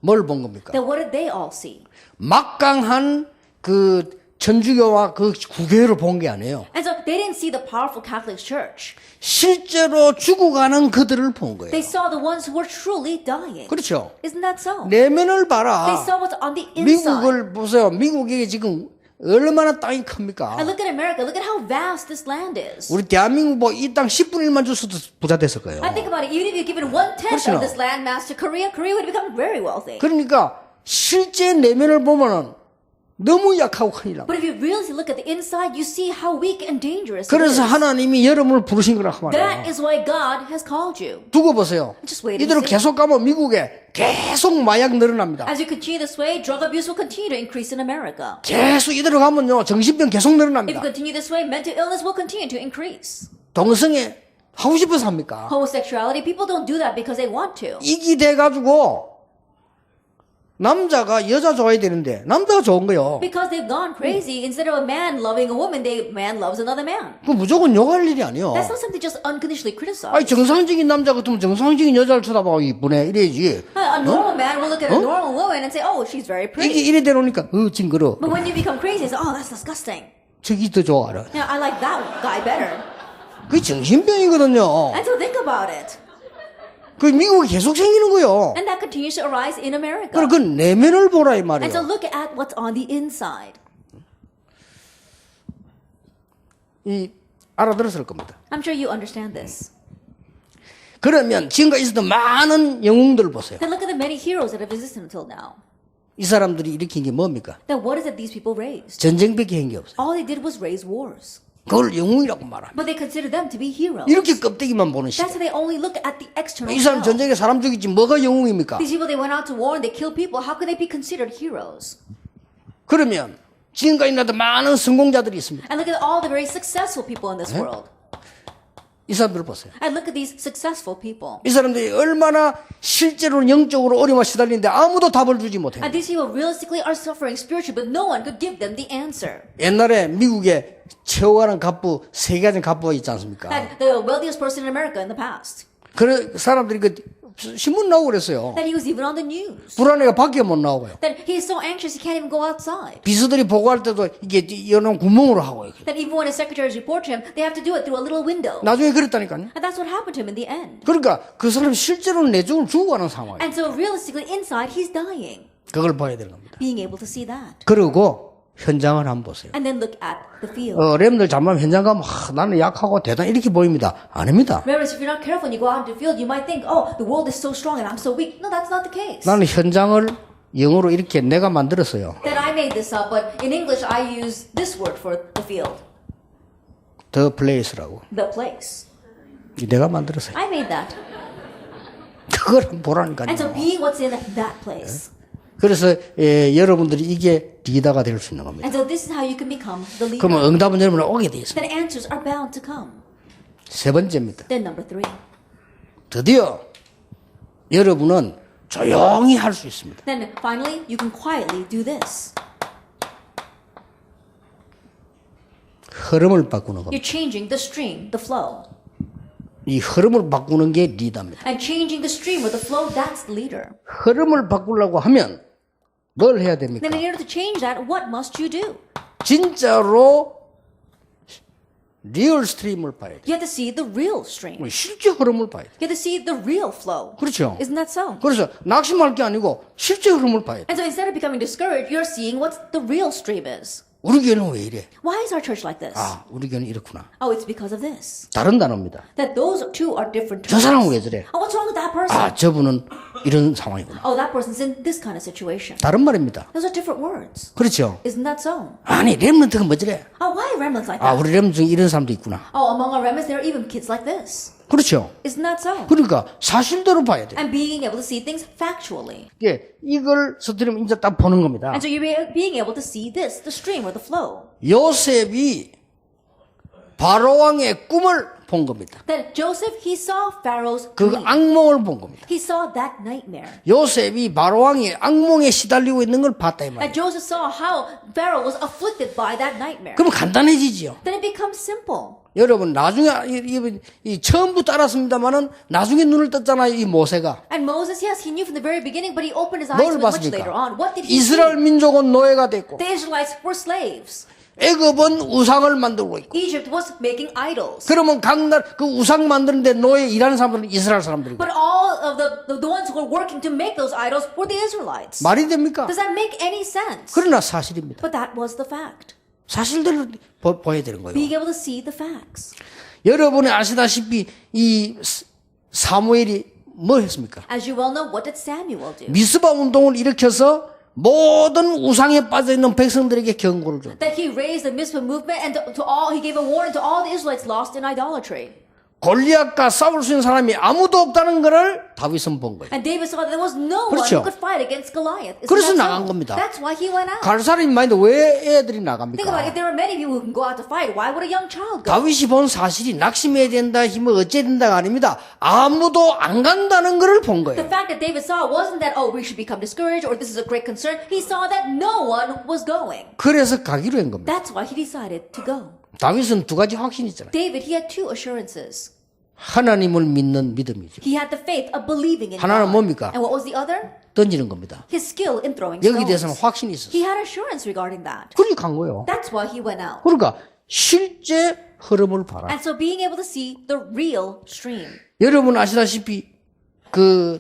뭘 본 겁니까? Then what did they all see? 막강한 그 천주교와 그 구교회를 본 게 아니에요. And so they didn't see the powerful Catholic Church. 실제로 죽어가는 그들을 본 거예요. They saw the ones who were truly dying. 그렇죠. Isn't that so? 내면을 봐라. They saw what's on the inside. 미국을 보세요. 미국이 지금 얼마나 땅이 큽니까? And look at America. Look at how vast this land is. 우리 대한민국 뭐 이 땅 10분의 1만 줬어도 부자 됐을 거예요. I think about it. Even if you given 1/10 그렇죠. of this land mass to Korea, Korea would become very wealthy. 그러니까 실제 내면을 보면은 너무 약하고 큰일 납니다. But if you really look at the inside, you see how weak and dangerous it 그래서 is. 하나님이 여러분을 부르신 거라고 말해요. That is why God has called you. 두고 보세요. Just wait and 이대로 see. 계속 가면 미국에 계속 마약 늘어납니다. As you continue this way, drug abuse will continue to increase in America. 계속 이대로 가면요 정신병 계속 If 늘어납니다. you continue this way, mental illness will continue to increase. 동성애 하고 싶어서 합니까? Homosexuality, people don't do that because they want to. 이기 돼가지고 남자가 여자 좋아해야 되는데 남자가 좋은 거요. Because they've gone crazy. Instead of a man loving a woman, man loves another man. 그 무조건 욕할 일이 아니요. That's not something just unconditionally criticized. 아니 정상적인 남자 같으면 정상적인 여자를 쳐다보고 이쁘네 이래야지. A normal man will look at a normal woman and say, "Oh, she's very 이게 pretty." 이래 되놓으니까 징그러. But when you become crazy, it's "Oh, that's disgusting." 저기 더 좋아라. Yeah, I like that guy better. 그게 정신병이거든요. And so think about it. 그 미국이 계속 생기는 거요. And that continues to arise in America. 그럼 그 내면을 보라 이 And so 말이에요. look at what's on the inside. 이 알아들었을 겁니다. I'm sure you understand this. 그러면 지금까지 있었던 많은 영웅들 보세요. Then look at the many heroes that have existed until now. 이 사람들이 일으킨 게 뭡니까? Then what is it these people raised? 전쟁밖에 한 게 없어요. All they did was raise wars. 그걸 영웅이라고 말합니다. But they consider them to be heroes. 이렇게 껍데기만 보는 That's 시대. why they only look at the external 이 사람 shell. 전쟁에 사람 죽이지 뭐가 영웅입니까? These people, they went out to war and they killed people. How could they be considered heroes? 그러면 지금까지 나도 많은 성공자들이 있습니다. And look at all the very successful people in this world. 이 사람들을 보세요. And look at these successful people. 이 사람들이 얼마나 실제로는 영적으로 어려움에 시달리는데 아무도 답을 주지 못해요. And these people realistically are suffering spiritually, but no one could give them the answer. 옛날에 미국에 최후가는 갑부, 세계가진 갑부가 있지 않습니까? And the wealthiest person in America in the past. 그 사람들이 그 신문 나오고 그랬어요. That he was even on the news. 불안해가 밖에 못 나오고요. That he is so anxious he can't even go outside. 비서들이 보고할 때도 이게 연한 구멍으로 하고요. That even when his secretaries report to him, they have to do it through a little window. 나중에 그랬다니까요. And that's what happened to him in the end. 그러니까 그 사람이 실제로는 내적으로 죽어가는 상황이에요. And so realistically, inside, he's dying. 그걸 봐야 되는 겁니다. Being able to see that. 그리고 현장을 한번 보세요. And then look at the field. 렘들 잠만 현장 가면 나는 약하고 대단 이렇게 보입니다. 아닙니다. Remember, if you're not careful and you go out into the field, you might think, oh, the world is so strong and I'm so weak. No, that's not the case. 나는 현장을 영어로 이렇게 내가 만들었어요. That I made this up, but in English, I use this word for the field. The place라고. The place. 내가 만들었어요. I made that. 그걸 한번 보라니까요. And so being what's in that place. 그래서 여러분들이 이게 리더가 될 수 있는 겁니다. And so this is how you can become the leader. 그러면 응답은 여러분은 오게 돼 있습니다. That answers are bound to come. 세 번째입니다. Then number 3. 드디어 여러분은 조용히 할 수 있습니다. Then finally, you can quietly do this. 흐름을 바꾸는 겁니다. You're changing the stream, the flow. 이 흐름을 바꾸는 게 리더입니다. And changing the stream or the flow, that's the leader. 흐름을 바꾸려고 하면 뭘 해야 됩니까? Then in order to change that, what must you do? 진짜로 리얼 스트림을 봐야 돼요. You have to see the real stream. 실제 흐름을 봐야 돼요. You have to see the real flow. 그렇죠. Isn't that so? 그래서 낙심할 게 아니고 실제 흐름을 봐야 돼요. And so instead of becoming discouraged, you're seeing what the real stream is. 우리 교회는 왜 이래? Why is our church like this? 아, 우리 교회는 이렇구나. Oh, it's because of this. 다른 단어입니다. That those two are different 저 terms. 사람은 왜 저래? Oh, what's wrong with that person? 아, 저분은 이런 상황이구나. Oh, that person's in this kind of situation. 다른 말입니다. Those are different words. 그렇죠. Isn't that so? 아니, 렘넌트가 뭐 저래? Oh, why are remnants like 아, that? 우리 렘넌트 중에 이런 사람도 있구나. Oh, among our remnants, there are even kids like this. 그렇죠. Isn't that so? 그러니까 사실대로 봐야 돼. And being able to see things factually. 예, 이걸 스트림 이제 딱 보는 겁니다. And so you're being able to see this, the stream or the flow. 요셉이 바로 왕의 꿈을 본 겁니다. Then Joseph, he saw Pharaoh's 그 dream. 악몽을 본 겁니다. He saw that nightmare. 요셉이 바로 왕이 악몽에 시달리고 있는 걸 봤다 이 And 말이에요. Joseph saw how Pharaoh was afflicted by that nightmare. 그럼 간단해지지요. Then it becomes simple. 여러분 나중에 이 처음부터 알았습니다만은 나중에 눈을 떴잖아요. 이 모세가. And Moses, yes, he knew from the very beginning, but he opened his eyes 뭘 much later 봤습니까? on. What did he see? 이스라엘 민족은 노예가 됐고 The Israelites were slaves. 애굽은 우상을 만들고 있고. Egypt was making idols. 그러면 각날 그 우상 만드는데 노예 일하는 사람들은 이스라엘 사람들이고. But all of the ones who were working to make those idols were the Israelites. 말이 됩니까? Does that make any sense? 그러나 사실입니다. But that was the fact. 사실대로 보여야 되는 거예요. Being able to see the facts. 여러분이 아시다시피 이 사무엘이 뭐 했습니까? As you well know, what did Samuel do? 미스바 운동을 일으켜서 모든 우상에 빠져 있는 백성들에게 경고를 줘. That he raised the Mizpah movement and to all, he gave a warning to all the Israelites lost in idolatry. 골리앗과 싸울 수 있는 사람이 아무도 없다는 것을 다윗은 본 거예요. And David saw that there was no one 그렇죠. who could fight against Goliath. Isn't 그래서 that 나간 so? 겁니다. That's why he went out. 갈 사람이 많은데 왜 애들이 Think about it. 나갑니까? If there are many people who can go out to fight, why would a young child go? 다윗이 본 사실이 낙심해야 된다, 힘을 어째야 된다가 아닙니다. 아무도 안 간다는 것을 본 The 거예요. fact that David saw wasn't that, oh, we should become discouraged or this is a great concern. He saw that no one was going. 그래서 가기로 한 겁니다. That's why he decided to go. 다윗은 두 가지 확신이 있잖아요. David, he had two assurances. 하나님을 믿는 믿음이죠. He had the faith of believing in 하나는 God. 뭡니까? And what was the other? 던지는 겁니다. His skill in throwing 여기 대해서는 stones. 확신이 있었어요. He had assurance regarding that. 그러니 간 거예요. That's why he went out. 그러니까 실제 흐름을 봐라. And so being able to see the real stream. 여러분 아시다시피 그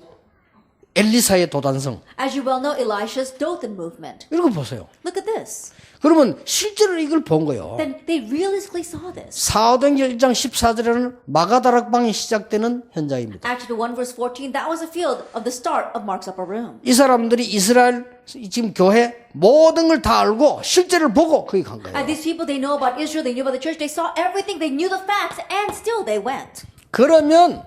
엘리사의 도단성 As you well know, Elisha's Dothan movement. 이런 거 보세요. Look at this. 그러면 실제로 이걸 본 거예요. Then they realistically saw this. 사도행전 1장 14절에는 마가다락방이 시작되는 현장입니다. Acts 1 verse 14, that was the field of the start of Mark's upper room. 이 사람들이 이스라엘 지금 교회 모든 걸 다 알고 실제를 보고 거기 간 거예요. And these people, they know about Israel, they knew about the church, they saw everything, they knew the facts, and still they went. 그러면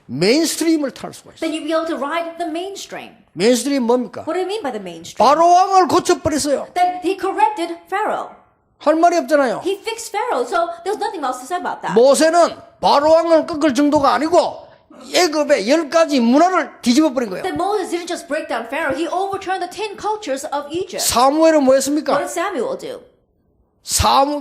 메인스트림을 탈 수가 있어요. Then you'd be able to ride the mainstream. 메인스트림 뭡니까? What do you mean by the mainstream? 바로 왕을 고쳐버렸어요. Then he corrected Pharaoh. 할 말이 없잖아요. He fixed Pharaoh, so there's nothing else to say about that. 모세는 바로 왕을 꺾을 정도가 아니고 애굽의 10가지 문화를 뒤집어 버린 거예요. Then Moses didn't just break down Pharaoh, he overturned the 10 cultures of Egypt. 사무엘은 뭐 What 했습니까? did Samuel do?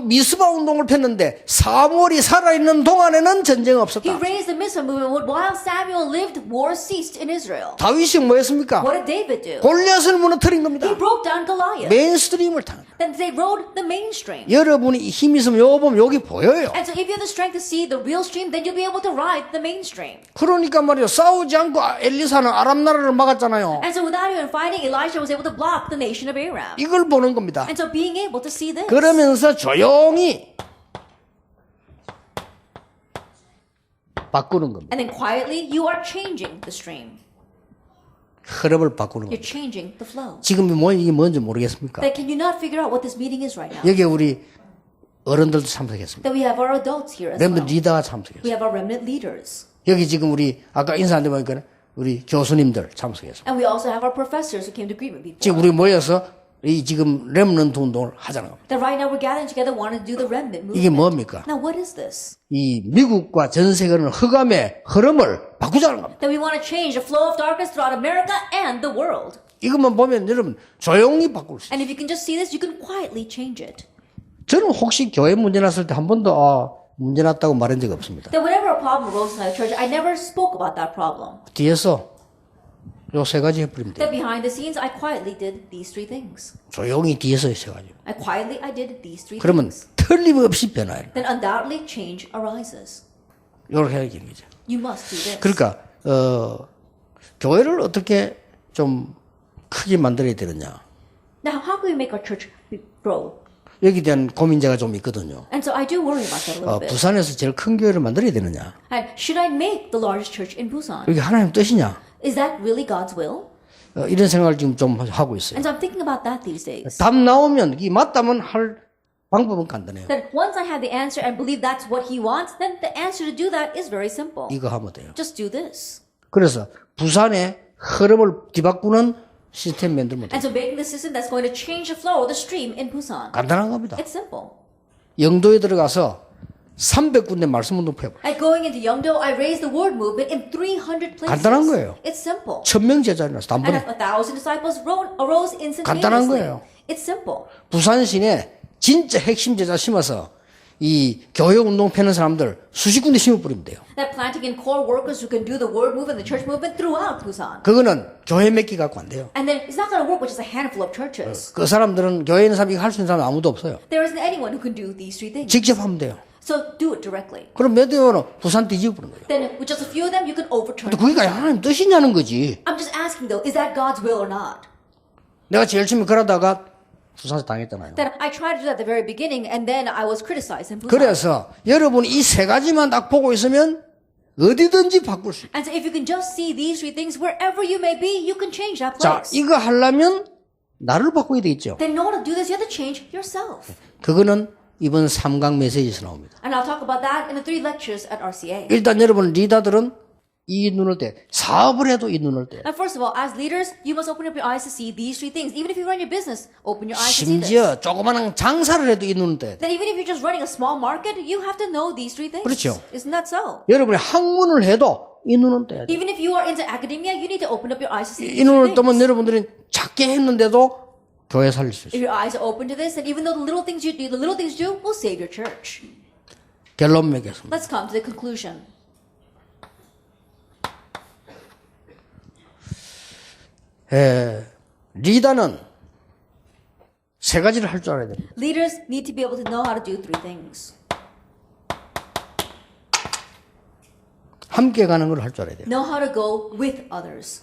미스바 운동을 폈는데 사무엘이 살아있는 동안에는 전쟁 He 없었다. raised the Mizpah movement. While Samuel lived, war ceased in Israel. 다윗이 뭐 했습니까? What did David do? 골리앗을 무너뜨린 겁니다. He broke down Goliath. 메인스트림을 타는 거예요. Then they rode the mainstream. 여러분이 힘 있으면 요 보면 여기 보여요. And so if you have the strength to see the real stream, then you'll be able to ride the mainstream. 그러니까 말이요 싸우지 않고 엘리사는 아람 나라를 막았잖아요. And so without even fighting, Elisha was able to block the nation of Aram. 이걸 보는 겁니다. And so being able to see this. 그러면서 조용히 바꾸는 겁니다. And then quietly, you are changing the stream. 흐름을 바꾸는 You're 겁니다. changing the flow. 지금 이게 뭔지 모르겠습니까? Then can you not figure out what this meeting is right now? 여기 우리 어른들도 참석했습니다. That we have our adults here as 렘넌트 well. 리더가 We 참석했어요. have our remnant leaders. 여기 지금 우리 아까 인사한데 보니까 우리 교수님들 참석했어요. And we also have our professors who came to greet me before. 지금 우리 모여서 이 지금 렘넌트 운동을 하자는 겁니다. That right now we're gathering together, wanting to do the remnant 이게 movement. 뭡니까? Now what is this? 이 미국과 전 세계는 흑암의 흐름을 바꾸자는 겁니다. That we want to change the flow of darkness throughout America and the world. 이것만 보면 여러분 조용히 바꿀 수 있어요. And if you can just see this, you can quietly change it. 저는 혹시 교회 문제 났을 때 한 번도 문제 났다고 말한 적이 없습니다. That whenever a problem arose in the church, I never spoke about that problem. 뒤에서 요 세 가지 해버리면 돼요. That behind the scenes, I quietly did these three things. 조용히 뒤에서 하셔가지고. I did these three 그러면 things. 틀림없이 변화해요. Then undoubtedly change arises. 이렇게 해야 되는 거죠. You must do this. 그러니까 교회를 어떻게 좀 크게 만들어야 되느냐. Now, how can we make our church grow? 여기에 대한 고민자가 좀 있거든요. And so I do worry about that a little bit. 부산에서 제일 큰 교회를 만들어야 되느냐. And should I make the largest church in Busan? 이게 하나님 뜻이냐. Is that really God's will? 이런 생각을 지금 좀 하고 있어요. And so I'm thinking about that these days. 답 나오면 이게 맞다면 할 방법은 간단해요. That once I have the answer and believe that's what He wants, then the answer to do that is very simple. 이거 하면 돼요. Just do this. 그래서 부산의 흐름을 뒤바꾸는 시스템 만들면 돼요. And so making the system that's going to change the flow of the stream in Busan. 간단한 겁니다. It's simple. 영도에 들어가서 300군데 말씀 운동 펴봐. Like going into Yeongdo, I raised the word movement in 300 places. 간단한 거예요. It's simple. 1000명 제자리라서 And 단번에 1,000 disciples arose 간단한 instantaneously. 거예요. It's simple. 부산 시내 진짜 핵심 제자 심어서 이 교회 운동 펴는 사람들 수십 군데 심어버리면 돼요. That planting in core workers who can do the word movement, the church movement throughout Busan. 그거는 교회 몇 개 갖고 안 돼요. And then it's not going to work with just a handful of churches. 그 사람들은 교회에 있는 사람이 할 수 있는 사람 아무도 없어요. There isn't anyone who can do these three things. 직접 하면 돼요. So do it directly. 그럼 몇 대요는 부산 뒤집어버리는 거예요. Then with just a few of them, you can overturn. 근데 그게 하나님 뜻이냐는 거지. I'm just asking though, is that God's will or not? 내가 제일 처음에 그러다가 부산에서 당했잖아요. That I tried to do that at the very beginning, and then I was criticized in Busan. 그래서 여러분이 이 세 가지만 딱 보고 있으면 어디든지 바꿀 수 있어요. And so if you can just see these three things, wherever you may be, you can change that 자, place. 이거 하려면 나를 바꿔야 되겠죠. Then in order to do this, you have to change yourself. 그거는 이번 3강 메시지에서 나옵니다. And I'll talk about that in the 3 lectures at RCA. 일단 여러분 리더들은 이 눈을 떼. 사업을 해도 이 눈을 떼. And first of all, as leaders, you must open up your eyes to see these three things. Even if you run your business, open your eyes to see this. 심지어 조그마한 장사를 해도 이 눈을 떼야 돼. Then even if you're just running a small market, you have to know these three things. 그렇죠. Isn't that so? 여러분이 학문을 해도 이 눈은 떼야 돼. Even if you are into academia, you need to open up your eyes to see 이 these 눈을 three 뜨면 things. 여러분들이 작게 했는데도 교회 살릴 수 If 있어요. your eyes are open to this, then even though the little things you do, will save your church. 결론 맺겠습니다. Let's come to the conclusion. 리더는 세 가지를 할 줄 알아야 됩니다. Leaders need to be able to know how to do three things. 함께 가는 걸 할 줄 알아야 돼요. Know how to go with others.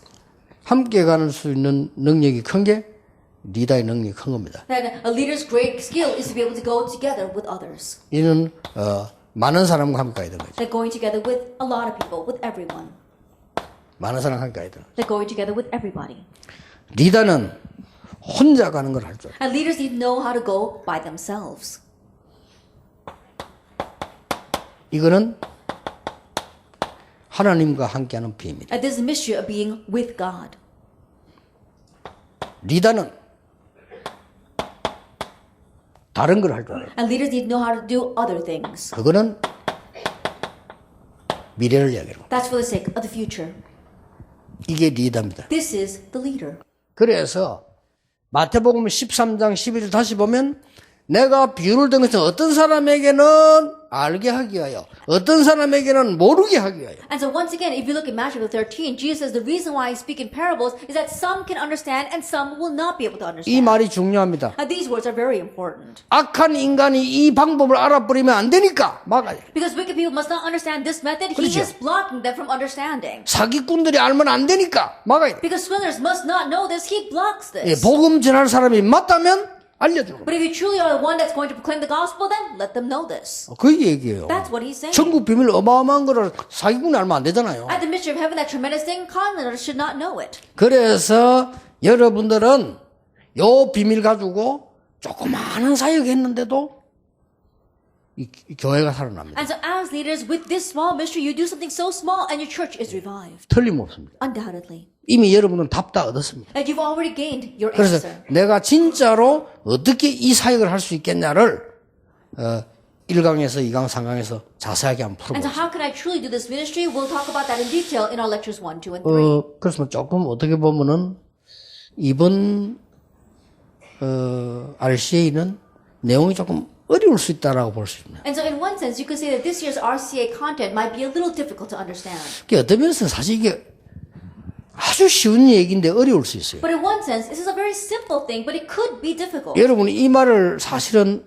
함께 가는 수 있는 능력이 큰 게 리더의 능력이 큰 겁니다. That a leader's great skill is to be able to go together with others. 이는 많은 사람과 함께 가야 되는 거죠. That going together with a lot of people, with everyone. 많은 사람과 함께 가야 되는 거죠. That going together with everybody. 리더는 혼자 가는 걸 할 줄 알아요. And leaders need to know how to go by themselves. 이거는 하나님과 함께하는 비밀. And this is the mystery of being with God. 리더는 다른 걸 할 줄 알아요. And leaders need to know how to do other things. 그거는 미래를 이야기하는 거예요. That's for the sake of the future. 이게 리더입니다. This is the leader. 그래서 마태복음 13장 11절 다시 보면 내가 비유를 든 것은 어떤 사람에게는 알게 하기 위하여 어떤 사람에게는 모르게 하기 위하여. And so once again, if you look at Matthew 13, Jesus says the reason why I speak in parables is that some can understand and some will not be able to 이 understand. 말이 중요합니다. And these words are very important. 악한 인간이 이 방법을 알아버리면 안 되니까 막아야 돼. Because wicked people must not understand this method. He 그렇죠. is blocking them from understanding. 사기꾼들이 알면 안 되니까 막아야 돼. Because swindlers must not know this. He blocks 예, this. 복음 전할 사람이 맞다면 알려주는 거예요. But if you truly are the one that's going to proclaim the gospel, then let them know this. 그 얘기예요. That's what he's saying. 천국 비밀 어마어마한 거를 사기꾼이 알면 안 되잖아요. At the mystery of heaven, that tremendous thing, commoners should not know it. 그래서 여러분들은 요 비밀 가지고 조그마한 사역 했는데도 이 교회가 살아납니다. And so as leaders, with this small mystery, you do something so small and your church is revived. 틀림없습니다. Undoubtedly. 이미 여러분은 답 다 얻었습니다. And you've already gained your 그래서 answer. 내가 진짜로 어떻게 이 사역을 할 수 있겠냐를 1강에서 2강, 3강에서 자세하게 한번 And so 풀어보겠습니다. how can I truly do this ministry? We'll talk about that in detail in our lectures 1, 2, and 3. 그래서 조금 어떻게 보면은 이번 RCA는 내용이 조금 어려울 수 있다라고 볼 수 있네요. And so in one sense, you could say that this year's RCA content might be a little difficult to understand. 어떤 면에서는 사실 이게 아주 쉬운 얘기인데 어려울 수 있어요. But in one sense, this is a very simple thing, but it could be difficult. 여러분이 이 말을 사실은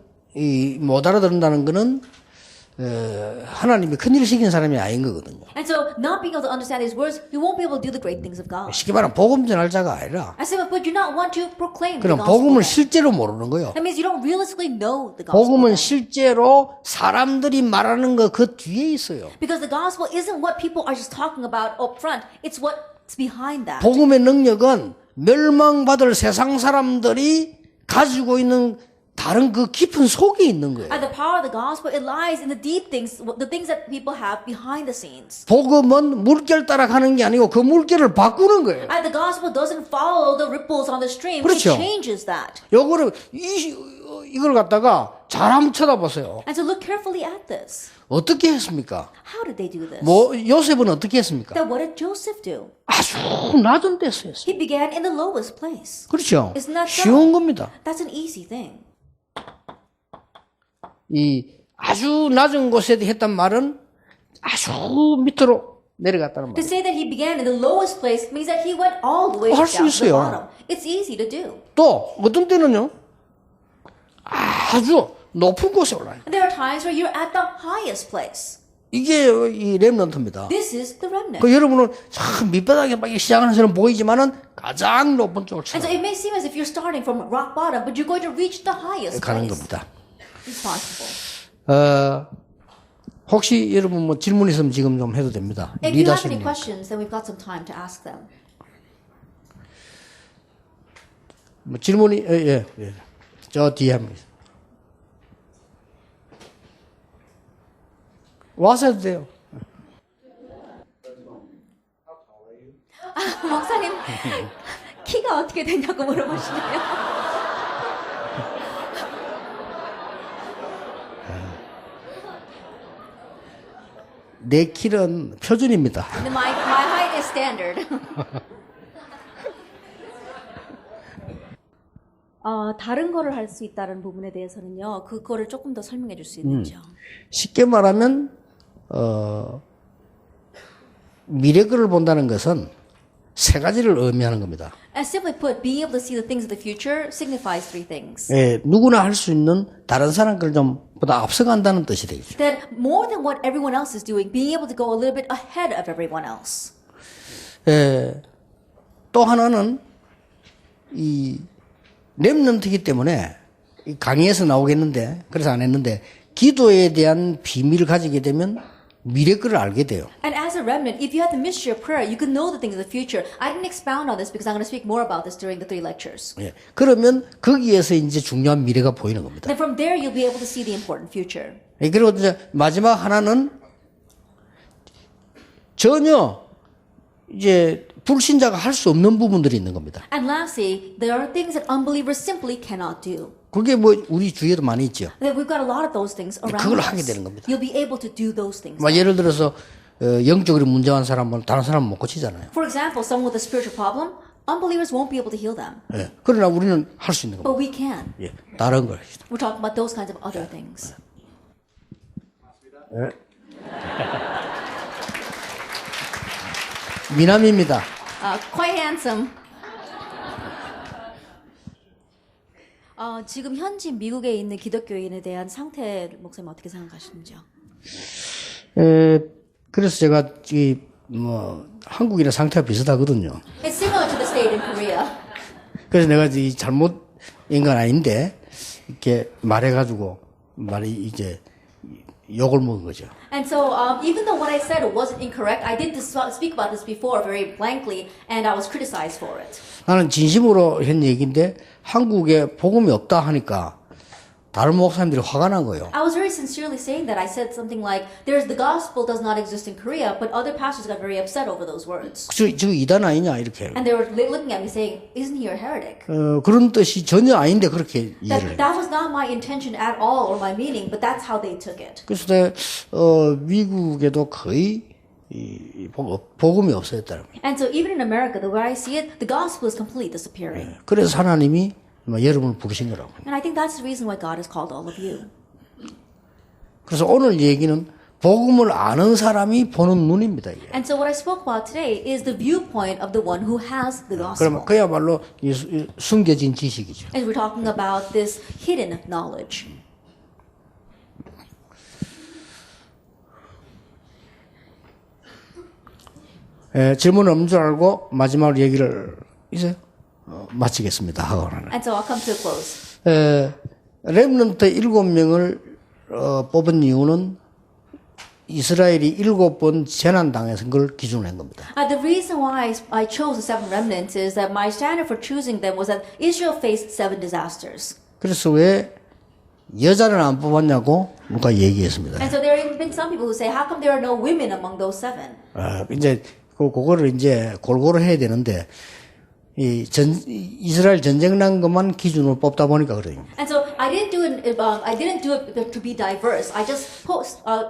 못 알아듣는다는 거는 하나님이 큰일을 시킨 사람이 아닌 거거든요. And so not being able to understand these words, you won't be able to do the great things of God. 쉽게 말하면 복음 전할 자가 아니라 I say, but you not want to proclaim the 그럼 gospel. 복음을 실제로 모르는 거예요. That means you don't realistically know the gospel. 복음은 실제로 사람들이 말하는 거 그 뒤에 있어요. Because the gospel isn't what people are just talking about up front. It's what's behind that. 복음의 능력은 멸망받을 세상 사람들이 가지고 있는 다른 그 깊은 속에 있는 거예요. And the power of the gospel, it lies in the deep things, the things that people have behind the scenes. 복음은 물결 따라가는 게 아니고 그 물결을 바꾸는 거예요. And the gospel doesn't follow the ripples on the stream. 그렇죠. It changes that. 요거를 이걸 갖다가 잘 한번 쳐다보세요. And so look carefully at this. 어떻게 했습니까? How did they do this? 요셉은 어떻게 했습니까? Then what did Joseph do? 아주 낮은 데서 했어요. He began in the lowest place. 그렇죠. Isn't that so? 쉬운 겁니다. That's an easy thing. 이 아주 낮은 곳에 했단 말은 아주 밑으로 내려갔다는 To 말이에요. say that he began in the lowest place means that he went all the way 할 down 수 to the 있어요. bottom. It's easy to do. 또 어떤 때는요. 아주 높은 곳에 올라요. And there are times where you're at the highest place. 이게 이 렘넌트입니다. This is the remnant. 그 여러분은 참 밑바닥에 막 시작하는 것처럼 보이지만은 가장 높은 쪽을 And so it may seem as if you're starting from rock bottom, but you're going to reach the highest 가는 place. 겁니다. It's possible. 혹시 여러분 뭐 질문 있으면 지금 좀 해도 됩니다. If you have 리더십님. any questions, then we've got some time to ask them. 뭐 질문이 예. 저 뒤에 합니다. 와서 해도 돼요. 목사님, 키가 어떻게 되냐고 물어보시네요. 내 키는 표준입니다. My height is standard. 다른 거를 할 수 있다는 부분에 대해서는요, 그거를 조금 더 설명해 줄 수 있는지요? 쉽게 말하면 미래를 본다는 것은 세 가지를 의미하는 겁니다. And simply put, being able to see the things of the future signifies three things. 예, 누구나 할 수 있는 다른 사람 걸 좀 보다 앞서간다는 뜻이 되겠죠. That more than what everyone else is doing, being able to go a little bit ahead of everyone else. 예, 또 하나는 이 렘넌트이기 때문에 이 강의에서 나오겠는데 그래서 안 했는데 기도에 대한 비밀을 가지게 되면 미래 거를 알게 돼요. And as a remnant, if you have the mystery of prayer, you can know the things of the future. I didn't expound on this because I'm going to speak more about this during the 3 lectures. 예, 그러면 거기에서 이제 중요한 미래가 보이는 겁니다. Then from there, you'll be able to see the important future. 예, 그리고 이제 마지막 하나는 전혀 이제 불신자가 할 수 없는 부분들이 있는 겁니다. And lastly, there are things that unbelievers simply cannot do. 그게 뭐 우리 주위에도 많이 있죠. That we've got a lot of those things around 그걸 us. 하게 되는 겁니다. You'll be able to do those things. 뭐 예를 들어서 영적으로 문제한 사람은 다른 사람은 못 고치잖아요. For example, someone with a spiritual problem, unbelievers won't be able to heal them. 예, 그러나 우리는 할 수 있는 겁니다. But we can. 예, 다른 걸. We're talking about those kinds of other things. 미남입니다. Quite handsome. 지금 현지 미국에 있는 기독교인에 대한 상태를 목사님 어떻게 생각하시는지요? 그래서 제가 한국이랑 상태가 비슷하거든요. It's similar to the state in Korea. 그래서 내가 이 잘못인 건 아닌데 이렇게 말해가지고 말이 이제 욕을 먹은 거죠. And so, even though what I said wasn't incorrect, I did speak about this before very blankly, and I was criticized for it. 나는 진심으로 한 얘기인데 한국에 복음이 없다 하니까 다른 목사님들이 화가 난 거예요. I was very sincerely saying that. I said something like, the gospel does not exist in Korea, but other pastors got very upset over those words. 저 이단 아니냐 이렇게. And they were looking at me saying, isn't he a heretic? 그런 뜻이 전혀 아닌데 그렇게 이해를 해요. That was not my intention at all or my meaning, but that's how they took it. 그래서 내가 미국에도 거의 복음이 없어졌다는 거예요. And so even in America, the way I see it, the gospel is completely disappearing. 그래서 하나님이 여러분을 부르신 거라고. And I think that's the reason why God has called all of you. 그래서 오늘 얘기는 복음을 아는 사람이 보는 눈입니다. 이게. And so what I spoke about today is the viewpoint of the one who has the 그러면 gospel. 그야말로 숨겨진 지식이죠. And we're talking about this hidden knowledge. 질문 없는 줄 알고 마지막으로 얘기를 이제 마치겠습니다. 하고는. And so I'll come to a close. 렘넌트 7명을 뽑은 이유는 이스라엘이 7번 재난 당해서 그걸 기준으로 한 겁니다. The reason why I chose the 7 remnants is that my standard for choosing them was that Israel faced 7 disasters. 그래서 왜 여자는 안 뽑았냐고 누가 얘기했습니다. And so there have been some people who say, how come there are no women among those 7? 이제 그거를 이제 골고루 해야 되는데 이스라엘 전쟁 난 것만 기준으로 뽑다 보니까 그래요. And so I didn't do it to be diverse. I just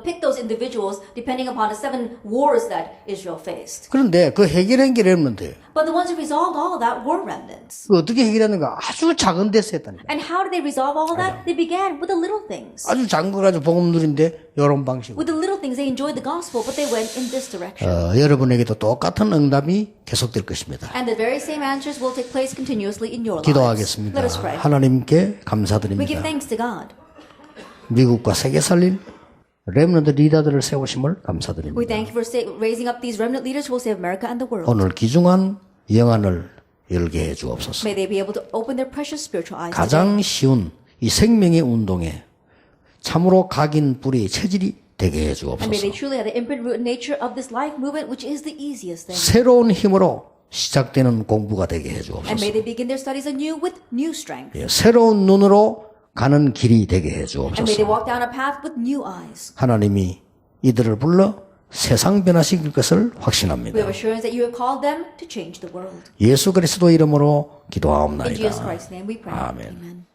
picked those individuals depending upon the 7 wars that Israel faced. 그런데 그 해결한 게 렘넌트예요. But the ones who resolved all of that were remnants. 그 어떻게 해결했는가? 아주 작은 데서 했다니까. And how did they resolve all of that? They began with the little things. 아주 작은 거 가지고 복음 누린데 이런 방식으로. With the little things, they enjoyed the gospel, but they went in this direction. 여러분에게도 똑같은 응답이 계속될 것입니다. And the very same answers will take place continuously in your lives. 기도하겠습니다. Let us pray. 하나님께 We give 감사드립니다. thanks to God. 미국과 세계 살릴 렘넌트 리더들을 세우심을 감사드립니다. We thank you for raising up these remnant leaders who will save America and the world. 오늘 귀중한 영안을 열게 해 주옵소서. May they be able to open their precious spiritual eyes. 가장 쉬운 이 생명의 운동에 참으로 각인 뿌리 체질이 되게 해 And may they 주옵소서. truly have the imprint root nature of this life movement, which is the easiest thing. 새로운 힘으로 시작되는 공부가 되게 해 And 주옵소서. may they begin their studies anew with new strength. 새로운 눈으로 가는 길이 되게 해 And may they 주옵소서. walk down a path with new eyes. 하나님이 이들을 불러 세상 변화시킬 것을 We 확신합니다. have assurance that you have called them to change the world. 예수 그리스도 이름으로 In Jesus 기도하옵나이다. Christ's name we pray. 아멘. Amen.